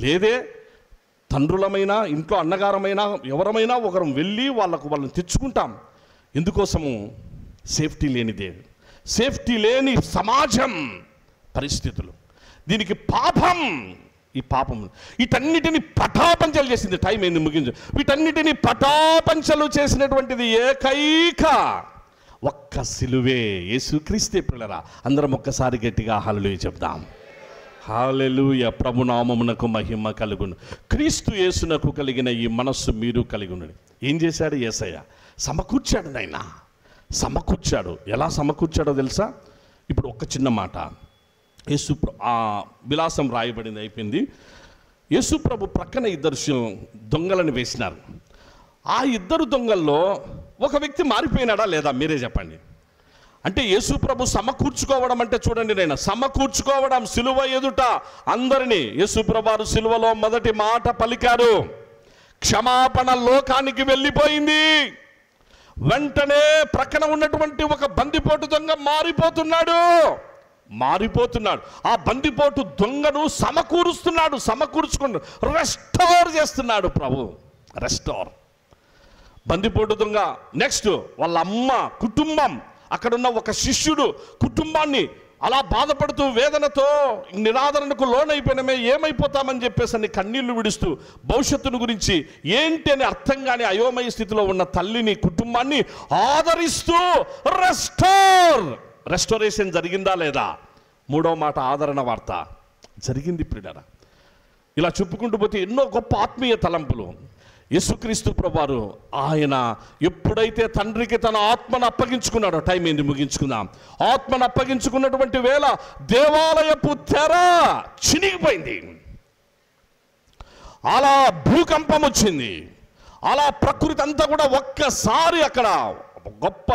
లేదే. తండ్రులమైనా, ఇంట్లో అన్నగారమైనా, ఎవరమైనా ఒకరం వెళ్ళి వాళ్ళని తెచ్చుకుంటాం. ఎందుకోసము? సేఫ్టీ లేనిదే, సేఫ్టీ లేని సమాజం, పరిస్థితులు, దీనికి పాపం. ఈ పాపం వీటన్నిటిని పటాపంచలు చేసింది. టైం ఏంది, ముగించు. వీటన్నిటిని పటాపంచలు చేసినటువంటిది ఏకైక ఒక్క సిలువే, యేసుక్రీస్తే. పిల్లరా, అందరం ఒక్కసారి గట్టిగా హల్లెలూయా చెప్దాం. హల్లెలూయా. ప్రభునామమునకు మహిమ కలుగును. క్రీస్తు యేసునకు కలిగిన ఈ మనస్సు మీరు కలిగి ఉండండి. ఏం చేశాడు యేసయ్య? సమకూర్చాడు. నాయన సమకూర్చాడు. ఎలా సమకూర్చాడో తెలుసా? ఇప్పుడు ఒక చిన్న మాట. విలాసం రాయబడింది, అయిపోయింది. యేసుప్రభు ప్రక్కన 2 దొంగలను వేసినారు. ఆ 2 దొంగల్లో ఒక వ్యక్తి మారిపోయినాడా లేదా? మీరే చెప్పండి. అంటే యేసుప్రభు సమకూర్చుకోవడం అంటే చూడండి, నేను సమకూర్చుకోవడం సిలువ ఎదుట అందరినీ. యేసుప్రభు సిలువలో మొదటి మాట పలికారు, క్షమాపణ లోకానికి వెళ్ళిపోయింది. వెంటనే ప్రక్కన ఉన్నటువంటి ఒక బందిపోటు దొంగ మారిపోతున్నాడు. ఆ బందిపోటు దొంగను సమకూర్చుకున్నాడు, రెస్టోర్ చేస్తున్నాడు ప్రభు. రెస్టోర్. బందిపోటు దొంగ నెక్స్ట్ వాళ్ళ అమ్మ, కుటుంబం, అక్కడున్న ఒక శిష్యుడు కుటుంబాన్ని అలా బాధపడుతూ వేదనతో నిరాదరణకు లోనైపోయినమే, ఏమైపోతామని చెప్పేసి అని కన్నీళ్లు విడుస్తూ భవిష్యత్తును గురించి ఏంటి అని అర్థం కాని అయోమయ స్థితిలో ఉన్న తల్లిని, కుటుంబాన్ని ఆదరిస్తూ రెస్టోరేషన్ జరిగిందా లేదా? 3వ మాట ఆదరణ వార్త జరిగింది. ప్రియులారా, ఇలా చెప్పుకుంటూ పోతే ఎన్నో గొప్ప ఆత్మీయ తలంపులు. యేసుక్రీస్తు ప్రభువారు ఆయన ఎప్పుడైతే తండ్రికి తన ఆత్మను అప్పగించుకున్నాడో, టైం ఏంది, ముగించుకుందాం. ఆత్మను అప్పగించుకున్నటువంటి వేళ దేవాలయపు తెర చినిగిపోయింది. అలా భూకంపం వచ్చింది. అలా ప్రకృతి అంతా కూడా ఒక్కసారి అక్కడ గొప్ప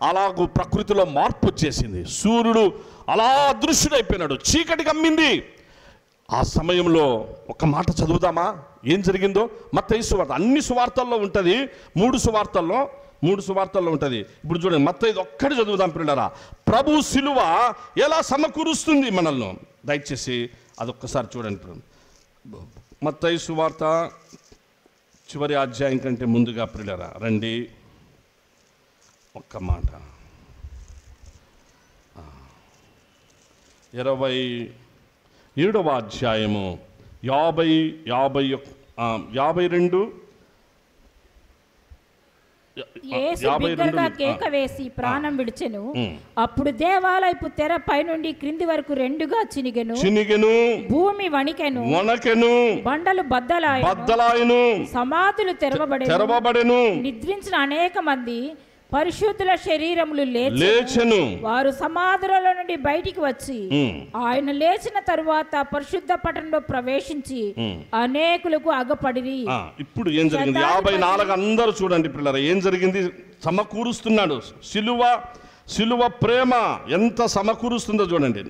అలాగూ ప్రకృతిలో మార్పు వచ్చేసింది. సూర్యుడు అలా అదృశ్యుడైపోయినాడు, చీకటి కమ్మింది. ఆ సమయంలో ఒక మాట చదువుదామా? ఏం జరిగిందో మత్తయి సువార్త, అన్ని సువార్తల్లో ఉంటుంది, 3 సువార్తల్లో ఉంటుంది. ఇప్పుడు చూడండి, మత్తయి ఒక్కటి చదువుదాం పిల్లరా. ప్రభు సిలువ ఎలా సమకూరుస్తుంది మనల్ని. దయచేసి అదొక్కసారి చూడండి. మత్తయి సువార్త చివరి అధ్యాయం కంటే ముందుగా పిల్లరా రండి, ఒక్క మాట. 27వ అధ్యాయము 52 యేసు బిగ్గరగా కేక వేసి ప్రాణం విడిచెను. అప్పుడు దేవాలయపు తెర పైనుండి క్రింది వరకు 2గా చినిగెను. భూమి వణికెను, బండలు బద్దలాయెను, సమాధులు తెరవబడెను. నిద్రించిన అనేక మంది పరిశుద్ధుల శరీరములు లేచెను. వారు సమాధులలో నుండి బయటికి వచ్చి ఆయన లేచిన తరువాత పరిశుద్ధ పట్టణంలో ప్రవేశించి అనేకులకు అగపడిరి. ఇప్పుడు ఏం జరిగింది? 54 అందరూ చూడండి పిల్లరా, ఏం జరిగింది? సమకూరుస్తున్నాడు. సిలువ సిలువ ప్రేమ ఎంత సమకూరుస్తుందో చూడండి.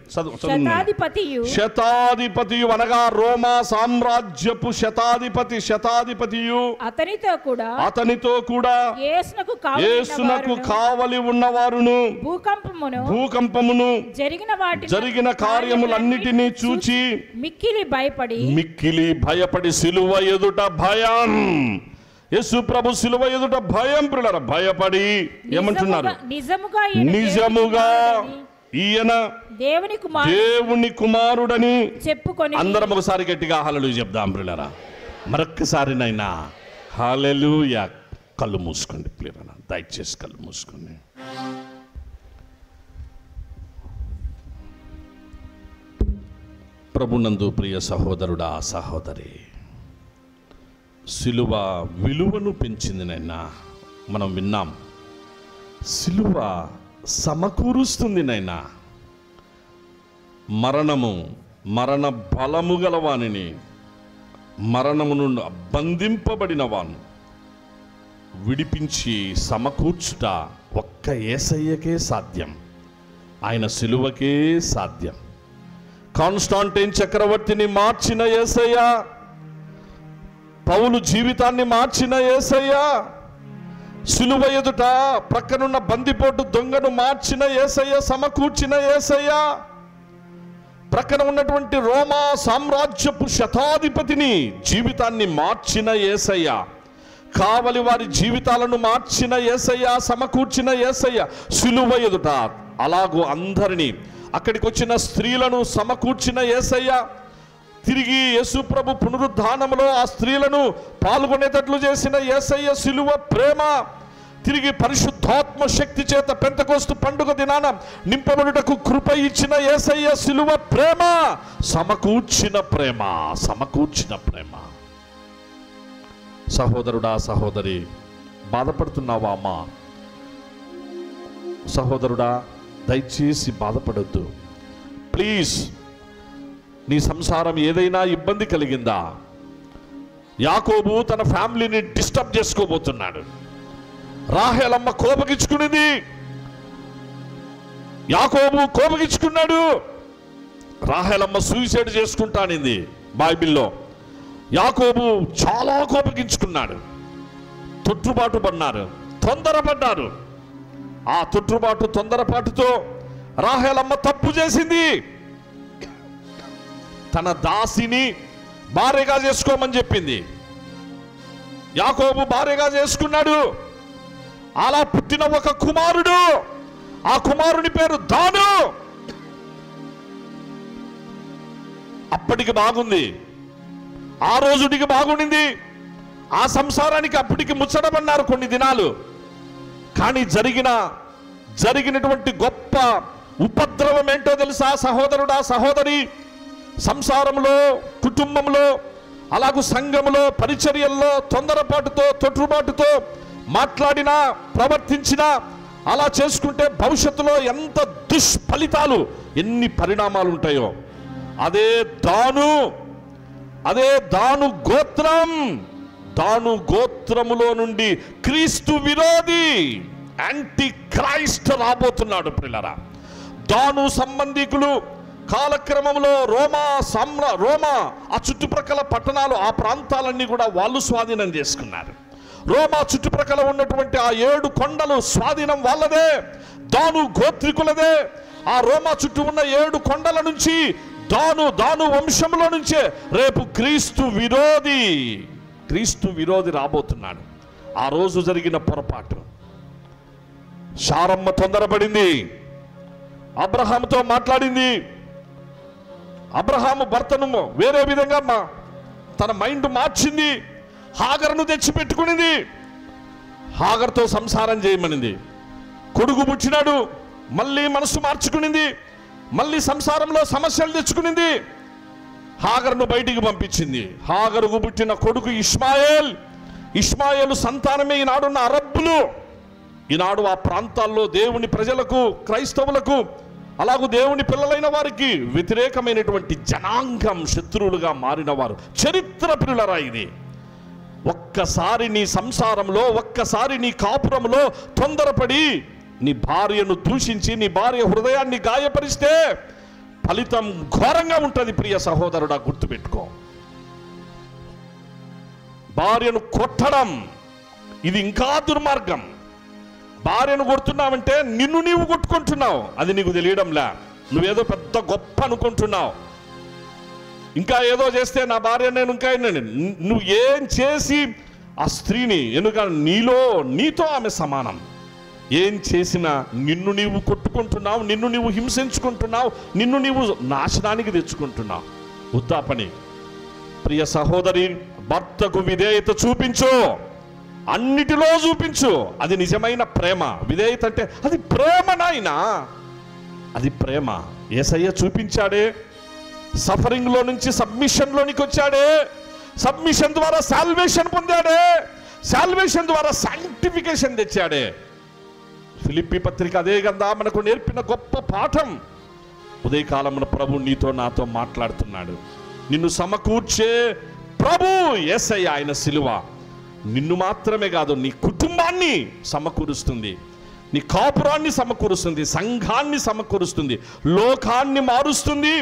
శతాధిపతియు అనగా రోమా సామ్రాజ్యపు శతాధిపతియు అతనితో కూడా యేసునకు కావలి ఉన్నవారును భూకంపమును జరిగిన కార్యములన్నిటినీ చూచి మిక్కిలి భయపడి సిలువ ఎదుట భయం, యేసు ప్రభు సిలువ ఎదుట భయం, పిల్లరా భయపడి ఏమంటున్నారు? నిజముగా ఈయన దేవుని కుమారుడని చెప్పుకొని అందరం ఒకసారి గట్టిగా హల్లెలూయా చెప్దాం పిల్లరా. మరొక్కసారినైనా హల్లెలూయా. కళ్ళు మూసుకోండి పిల్లరా, దయచేసి కళ్ళు మూసుకోండి. ప్రభునందు ప్రియ సహోదరుడా సహోదరి, సిలువ విలువను పెంచింది నైనా. మనం విన్నాం, సిలువ సమకూరుస్తుంది నైనా. మరణ బలము గలవానిని, మరణము నుండి బంధింపబడిన వాను విడిపించి సమకూర్చుట ఒక్క యేసయ్యకే సాధ్యం, ఆయన సిలువకే సాధ్యం. కాన్స్టాంటైన్ చక్రవర్తిని మార్చిన యేసయ్య, పౌలు జీవితాన్ని మార్చిన యేసయ్య, సిలువ ఎదుట ప్రక్కనున్న బందిపోటు దొంగను మార్చిన యేసయ్య, సమకూర్చిన యేసయ్య, ప్రక్కన ఉన్నటువంటి రోమా సామ్రాజ్యపు శతాధిపతిని జీవితాన్ని మార్చిన యేసయ్య, కావలి వారి జీవితాలను మార్చిన యేసయ్య, సమకూర్చిన యేసయ్య సిలువ ఎదుట. అలాగూ అందరినీ, అక్కడికి వచ్చిన స్త్రీలను సమకూర్చిన యేసయ్య, తిరిగి యేసు ప్రభు పునరుద్ధానంలో ఆ స్త్రీలను పాల్గొనేటట్లు చేసిన యేసయ్య సిలువ ప్రేమ, తిరిగి పరిశుద్ధాత్మ శక్తి చేత పెంతెకోస్తు పండుగ దినాన నింపబడుటకు కృప ఇచ్చిన యేసయ్య సిలువ ప్రేమ, సమకూర్చిన ప్రేమ. సహోదరుడా సహోదరి, బాధపడుతున్నావా అమ్మా? సహోదరుడా, దయచేసి బాధపడొద్దు ప్లీజ్. నీ సంసారం ఏదైనా ఇబ్బంది కలిగిందా? యాకోబు తన ఫ్యామిలీని డిస్టర్బ్ చేసుకోబోతున్నాడు. రాహేలమ్మ కోపగించుకునింది, యాకోబు కోపగించుకున్నాడు. రాహేలమ్మ సూసైడ్ చేసుకుంటానింది బైబిల్లో. యాకోబు చాలా కోపగించుకున్నాడు. తొందరపడ్డారు. ఆ తొందరపాటుతో రాహేలమ్మ తప్పు చేసింది. తన దాసిని భార్యగా చేసుకోమని చెప్పింది. యాకోబు భార్యగా చేసుకున్నాడు. అలా పుట్టిన ఒక కుమారుడు, ఆ కుమారుని పేరు దాను. అప్పటికి బాగుంది, ఆ రోజుడికి బాగుండింది, ఆ సంసారానికి అప్పటికి ముచ్చటమన్నారు కొన్ని దినాలు. కానీ జరిగినటువంటి గొప్ప ఉపద్రవం ఏంటో తెలుసా సహోదరుడా సహోదరి? సంసారంలో, కుటుంబంలో, అలాగూ సంఘంలో, పరిచర్యల్లో తొందరపాటుతో, తొట్టుబాటుతో మాట్లాడినా, ప్రవర్తించినా, అలా చేసుకుంటే భవిష్యత్తులో ఎంత దుష్ఫలితాలు, ఎన్ని పరిణామాలు ఉంటాయో. అదే దాను గోత్రం. దాను గోత్రములో నుండి క్రీస్తు విరోధి, యాంటీ క్రైస్ట్ రాబోతున్నాడు పిల్లరా. దాను సంబంధికులు కాలక్రమంలో రోమా ఆ చుట్టుప్రక్కల పట్టణాలు, ఆ ప్రాంతాలన్నీ కూడా వాళ్ళు స్వాధీనం చేసుకున్నారు. రోమా చుట్టుప్రక్కల ఉన్నటువంటి ఆ 7 కొండలు స్వాధీనం వాళ్ళదే, దాను గోత్రికులదే. ఆ రోమా చుట్టూ ఉన్న 7 కొండల నుంచి దాను వంశంలో నుంచే రేపు క్రీస్తు విరోధి రాబోతున్నాడు. ఆ రోజు జరిగిన పొరపాటు, శారమ్మ తొందరపడింది, అబ్రహాముతో మాట్లాడింది. అబ్రహాము భర్తను వేరే విధంగా తన మైండ్ మార్చింది. హాగరును తెచ్చిపెట్టుకునింది, హాగర్తో సంసారం చేయమనింది. కొడుకు పుట్టినాడు, మళ్ళీ మనసు మార్చుకునింది, మళ్ళీ సంసారంలో సమస్యలు తెచ్చుకునింది. హాగరును బయటికి పంపించింది. హాగరుకు పుట్టిన కొడుకు ఇష్మాయేలు సంతానమే ఈనాడున్న అరబ్బులు. ఈనాడు ఆ ప్రాంతాల్లో దేవుని ప్రజలకు, క్రైస్తవులకు, అలాగూ దేవుని పిల్లలైన వారికి వ్యతిరేకమైనటువంటి జనాంగం, శత్రువులుగా మారిన వారు చరిత్ర పిల్లరా ఇది. ఒక్కసారి నీ సంసారంలో, ఒక్కసారి నీ కాపురంలో తొందరపడి నీ భార్యను దూషించి నీ భార్య హృదయాన్ని గాయపరిస్తే ఫలితం ఘోరంగా ఉంటుంది ప్రియ సహోదరుడా, గుర్తుపెట్టుకో. భార్యను కొట్టడం ఇది ఇంకా దుర్మార్గం. భార్యను కొడుతున్నావంటే నిన్ను నీవు కొట్టుకుంటున్నావు, అది నీకు తెలియడంలే. నువ్వేదో పెద్ద గొప్ప అనుకుంటున్నావు. ఇంకా ఏదో చేస్తే నా భార్య నేను ఇంకా నువ్వు ఏం చేసి ఆ స్త్రీని, ఎందుకంటే నీతో ఆమె సమానం. ఏం చేసినా నిన్ను నీవు కొట్టుకుంటున్నావు, నిన్ను నీవు హింసించుకుంటున్నావు, నిన్ను నీవు నాశనానికి తెచ్చుకుంటున్నావు. ఉత్తాపని. ప్రియ సహోదరి, భర్తకు విధేయత చూపించు, అన్నిటిలో చూపించు. అది నిజమైన ప్రేమ. విధేయత అంటే అది ప్రేమ నాయనా, అది ప్రేమ. యేసయ్య చూపించాడే, సఫరింగ్లో నుంచి సబ్మిషన్లోనికి వచ్చాడే, సబ్మిషన్ ద్వారా సాల్వేషన్ పొందాడే, సాల్వేషన్ ద్వారా సాంక్టిఫికేషన్ తెచ్చాడే. ఫిలిప్పీ పత్రిక అదే కదా మనకు నేర్పిన గొప్ప పాఠం. ఉదయకాలమున ప్రభు నీతో నాతో మాట్లాడుతున్నాడు. నిన్ను సమకూర్చే ప్రభు యేసయ్య, ఆయన సిలువ నిన్ను మాత్రమే కాదు నీ కుటుంబాన్ని సమకూరుస్తుంది, నీ కాపురాన్ని సమకూరుస్తుంది, సంఘాన్ని సమకూరుస్తుంది, లోకాన్ని మారుస్తుంది,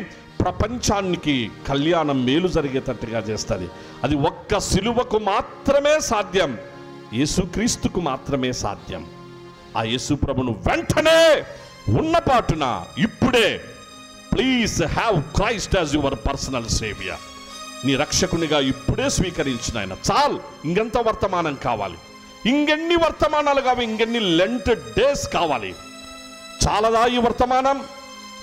ప్రపంచానికి కళ్యాణం మేలు జరిగేటట్టుగా చేస్తుంది. అది ఒక్క సిలువకు మాత్రమే సాధ్యం, యేసుక్రీస్తుకు మాత్రమే సాధ్యం. ఆ యేసు ప్రభును వెంటనే ఉన్నపాటున ఇప్పుడే please have Christ as your personal saviour, నీ రక్షకునిగా ఇప్పుడే స్వీకరించిన ఆయన చాలు. ఇంకెంత వర్తమానం కావాలి? ఇంకెన్ని వర్తమానాలు కావాలి? ఇంకెన్ని లెంట్ డేస్ కావాలి? చాలదా ఈ వర్తమానం?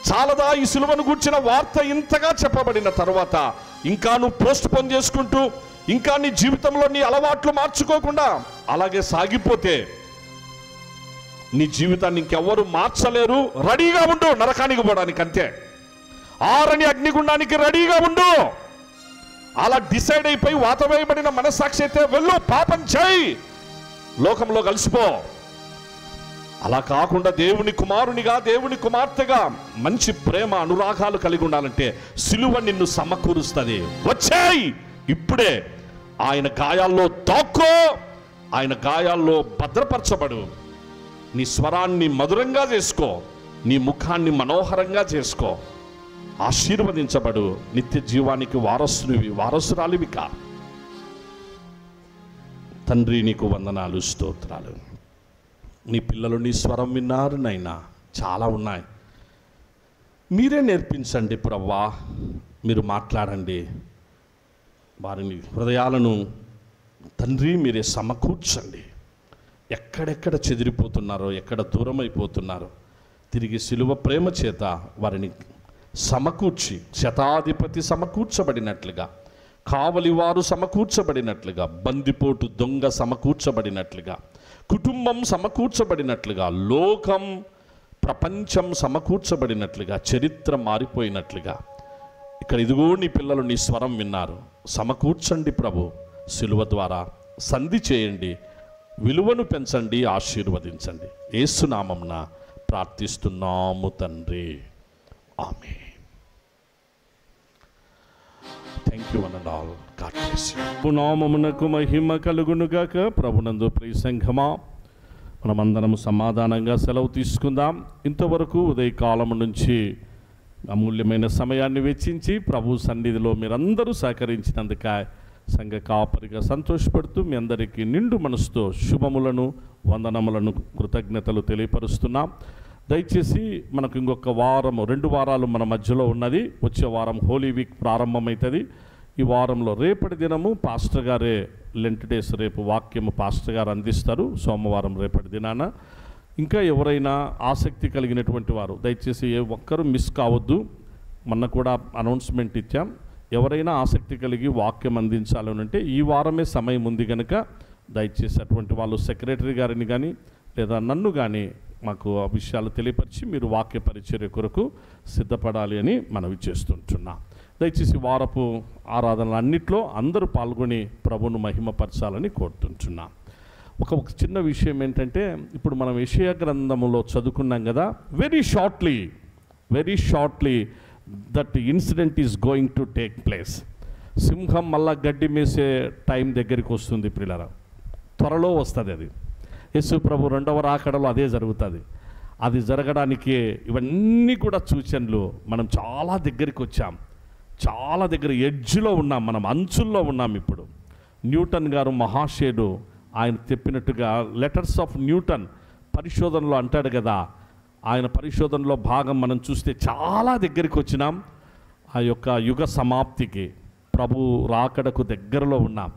చాలదా ఈ సిలువను గూర్చిన వార్త ఇంతగా చెప్పబడిన తర్వాత ఇంకా నువ్వు పోస్ట్ పోన్ చేసుకుంటూ, ఇంకా నీ జీవితంలో నీ అలవాట్లు మార్చుకోకుండా అలాగే సాగిపోతే నీ జీవితాన్ని ఇంకెవ్వరు మార్చలేరు. రెడీగా ఉండు నరకానికి పోవడానికి, అంతే. ఆరని అగ్నిగుండానికి రెడీగా ఉండు. అలా డిసైడ్ అయిపోయి వాతవేయబడిన మనస్సాక్షి అయితే వెళ్ళు, పాపం చేయి, లోకంలో కలిసిపో. అలా కాకుండా దేవుని కుమారునిగా, దేవుని కుమార్తెగా మంచి ప్రేమ అనురాగాలు కలిగి ఉండాలంటే సిలువ నిన్ను సమకూరుస్తుంది. వచ్చేయి ఇప్పుడే, ఆయన గాయాల్లో దాక్కో, ఆయన గాయాల్లో భద్రపరచబడు. నీ స్వరాన్ని మధురంగా చేసుకో, నీ ముఖాన్ని మనోహరంగా చేసుకో, ఆశీర్వదించబడు, నిత్య జీవానికి వారసురాలివి కా. తండ్రి నీకు వందనాలు, స్తోత్రాలు. నీ పిల్లలు నీ స్వరం విన్నారు నైనా, చాలా ఉన్నాయి. మీరే నేర్పించండి ప్రభువా, మీరు మాట్లాడండి. వారిని హృదయాలను తండ్రి మీరే సమకూర్చండి. ఎక్కడెక్కడ చెదిరిపోతున్నారో, ఎక్కడ దూరం అయిపోతున్నారో తిరిగి సిలువ ప్రేమ చేత వారిని సమకూర్చి, శతాధిపతి సమకూర్చబడినట్లుగా, కావలివారు సమకూర్చబడినట్లుగా, బందిపోటు దొంగ సమకూర్చబడినట్లుగా, కుటుంబం సమకూర్చబడినట్లుగా, లోకం ప్రపంచం సమకూర్చబడినట్లుగా, చరిత్ర మారిపోయినట్లుగా ఇక్కడ ఇదిగో నీ పిల్లలు నీ స్వరం విన్నారు. సమకూర్చండి ప్రభు, సిలువ ద్వారా సంధి చేయండి, విలువను పెంచండి, ఆశీర్వదించండి. యేసు నామమున ప్రార్థిస్తున్నాము తండ్రి, ఆమేన్. Thank you one and all. God bless you. నామమునకు మహిమ కలుగునుగాక. ప్రభునందు ప్రియ సంఘమా, మనమందరం సమాధానంగా సెలవు తీసుకుందాం. ఇంతవరకు ఉదయకాలం నుంచి అమూల్యమైన సమయాన్ని వెచ్చించి ప్రభు సన్నిధిలో మీరందరూ సహకరించినందుక సంఘ కాపరిగా సంతోషపడుతూ మీ అందరికీ నిండు మనసుతో శుభములను, వందనములను, కృతజ్ఞతలు తెలియపరుస్తున్నాం. దయచేసి మనకు ఇంకొక వారం, 2 వారాలు మన మధ్యలో ఉన్నది. వచ్చే వారం హోలీ వీక్ ప్రారంభమవుతుంది. ఈ వారంలో రేపటి దినము పాస్టర్ గారే లెంట్ డేస్, రేపు వాక్యము పాస్టర్ గారు అందిస్తారు సోమవారం రేపటి దినాన. ఇంకా ఎవరైనా ఆసక్తి కలిగినటువంటి వారు దయచేసి ఏ ఒక్కరూ మిస్ కావద్దు. మొన్న కూడా అనౌన్స్మెంట్ ఇచ్చాం. ఎవరైనా ఆసక్తి కలిగి వాక్యం అందించాలని అంటే ఈ వారమే సమయం ఉంది కనుక దయచేసి అటువంటి వాళ్ళు సెక్రటరీ గారిని కానీ లేదా నన్ను కానీ మాకు ఆ విషయాలు తెలియపరిచి మీరు వాక్య పరిచర్య కొరకు సిద్ధపడాలి అని మనవి చేస్తుంటున్నాం. దయచేసి వారపు ఆరాధనలు అన్నిట్లో అందరూ పాల్గొని ప్రభువును మహిమపరచాలని కోరుతుంటున్నాం. ఒక చిన్న విషయం ఏంటంటే, ఇప్పుడు మనం యెషయా గ్రంథములో చదువుకున్నాం కదా, very shortly that incident is going to take place. సింహం మళ్ళా గడ్డి మేసే టైం దగ్గరికి వస్తుంది పిల్లల, త్వరలో వస్తుంది అది. యేసు ప్రభు 2వ రాకడలో అదే జరుగుతుంది. అది జరగడానికి ఇవన్నీ కూడా సూచనలు. మనం చాలా దగ్గరికి వచ్చాం, చాలా దగ్గర ఎడ్జ్లో ఉన్నాం, మనం అంచుల్లో ఉన్నాం. ఇప్పుడు న్యూటన్ గారు మహాశయుడు, ఆయన చెప్పినట్టుగా లెటర్స్ ఆఫ్ న్యూటన్ పరిశోధనలో అంటాడు కదా, ఆయన పరిశోధనలో భాగం మనం చూస్తే చాలా దగ్గరికి వచ్చినాం. ఆ యొక్క యుగ సమాప్తికి, ప్రభు రాకడకు దగ్గరలో ఉన్నాం.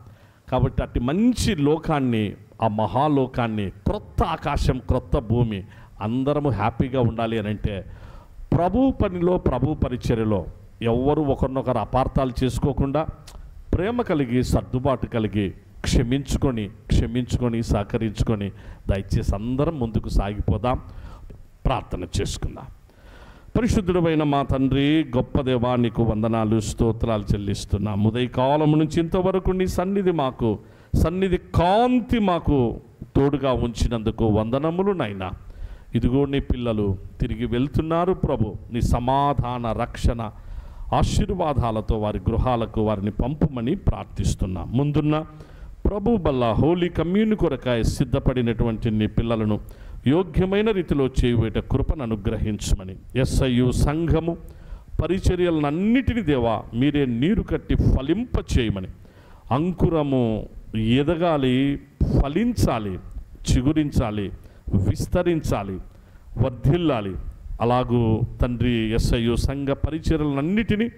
కాబట్టి అట్టి మంచి లోకాన్ని, ఆ మహాలోకాన్ని, క్రొత్త ఆకాశం, క్రొత్త భూమి, అందరము హ్యాపీగా ఉండాలి అని అంటే ప్రభు పనిలో, ప్రభు పరిచర్యలో ఎవ్వరు ఒకరినొకరు అపార్థాలు చేసుకోకుండా ప్రేమ కలిగి, సర్దుబాటు కలిగి, క్షమించుకొని సహకరించుకొని దయచేసి అందరం ముందుకు సాగిపోదాం. ప్రార్థన చేసుకుందాం. పరిశుద్ధుడైన మా తండ్రి, గొప్ప దేవా, నీకు వందనాలు, స్తోత్రాలు చెల్లిస్తున్నాం. ఉదయకాలం నుంచి ఇంతవరకు నీ సన్నిధి కాంతి మాకు తోడుగా ఉంచినందుకు వందనములు నైనా. ఇదిగో నీ పిల్లలు తిరిగి వెళ్తున్నారు ప్రభు. నీ సమాధాన, రక్షణ, ఆశీర్వాదాలతో వారి గృహాలకు వారిని పంపుమని ప్రార్థిస్తున్నాం. ముందున్న ప్రభు బల్ల హోలీ కమ్యూని కొరకాయ సిద్ధపడినటువంటి నీ పిల్లలను యోగ్యమైన రీతిలో చేయుట కృపను అనుగ్రహించమని, SIU సంఘము పరిచర్యలన్నిటిని దేవా మీరే నీరు కట్టి ఫలింప చేయమని, అంకురము ఎదగాలి, ఫలించాలి, చిగురించాలి, విస్తరించాలి, వర్ధిల్లాలి. అలాగూ తండ్రి SIU సంఘ పరిచర్యలన్నిటినీ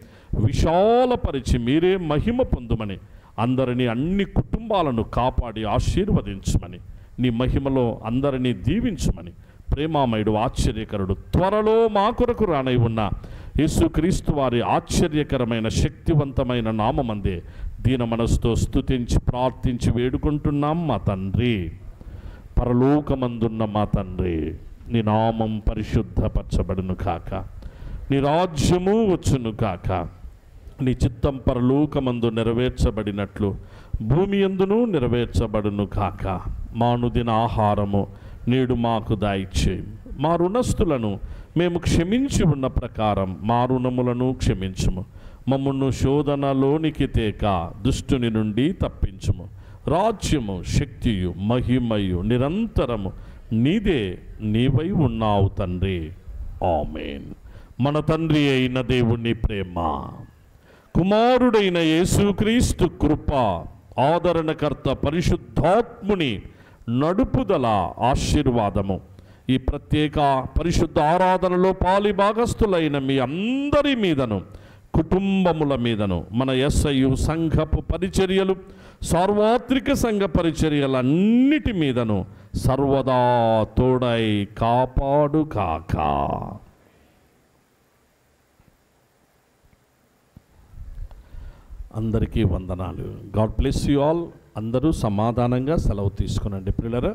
విశాలపరిచి మీరే మహిమ పొందుమని, అందరినీ, అన్ని కుటుంబాలను కాపాడి ఆశీర్వదించమని, నీ మహిమలో అందరినీ దీవించమని, ప్రేమామయుడు, ఆశ్చర్యకరుడు, త్వరలో మా కొరకు రానై ఉన్న యేసుక్రీస్తు వారి ఆశ్చర్యకరమైన శక్తివంతమైన నామమందే దీన మనసుతో స్తుతించి ప్రార్థించి వేడుకుంటున్నాం మా తండ్రి. పరలోకమందున్న మా తండ్రి, నీ నామం పరిశుద్ధపరచబడును కాక, నీ రాజ్యము వచ్చును కాక, నీ చిత్తం పరలోకమందు నెరవేర్చబడినట్లు భూమి యందును నెరవేర్చబడును కాక. మానుదిన ఆహారము నేడు మాకు దయచేయి. మా రుణస్థులను మేము క్షమించి ఉన్న ప్రకారం మా రుణములను క్షమించుము. మమ్మును శోధనలోనికి తేక దుష్టుని నుండి తప్పించుము. రాజ్యము, శక్తియు, మహిమయు నిరంతరము నీదే, నీవై ఉన్నావు తండ్రి. ఆమేన్. మన తండ్రి అయిన దేవుని ప్రేమ, కుమారుడైన యేసుక్రీస్తు కృప, ఆదరణకర్త పరిశుద్ధాత్ముని నడుపుదల, ఆశీర్వాదము ఈ ప్రత్యేక పరిశుద్ధ ఆరాధనలో పాలిభాగస్థులైన మీ అందరి మీదను, కుటుంబముల మీదను, మన SIU సంఘపు పరిచర్యలు, సార్వత్రిక సంఘ పరిచర్యలన్నిటి మీదను సర్వదా తోడై కాపాడు కాక. అందరికీ వందనాలు. God bless you all. అందరూ సమాధానంగా సెలవు తీసుకునండి ప్రియులారా.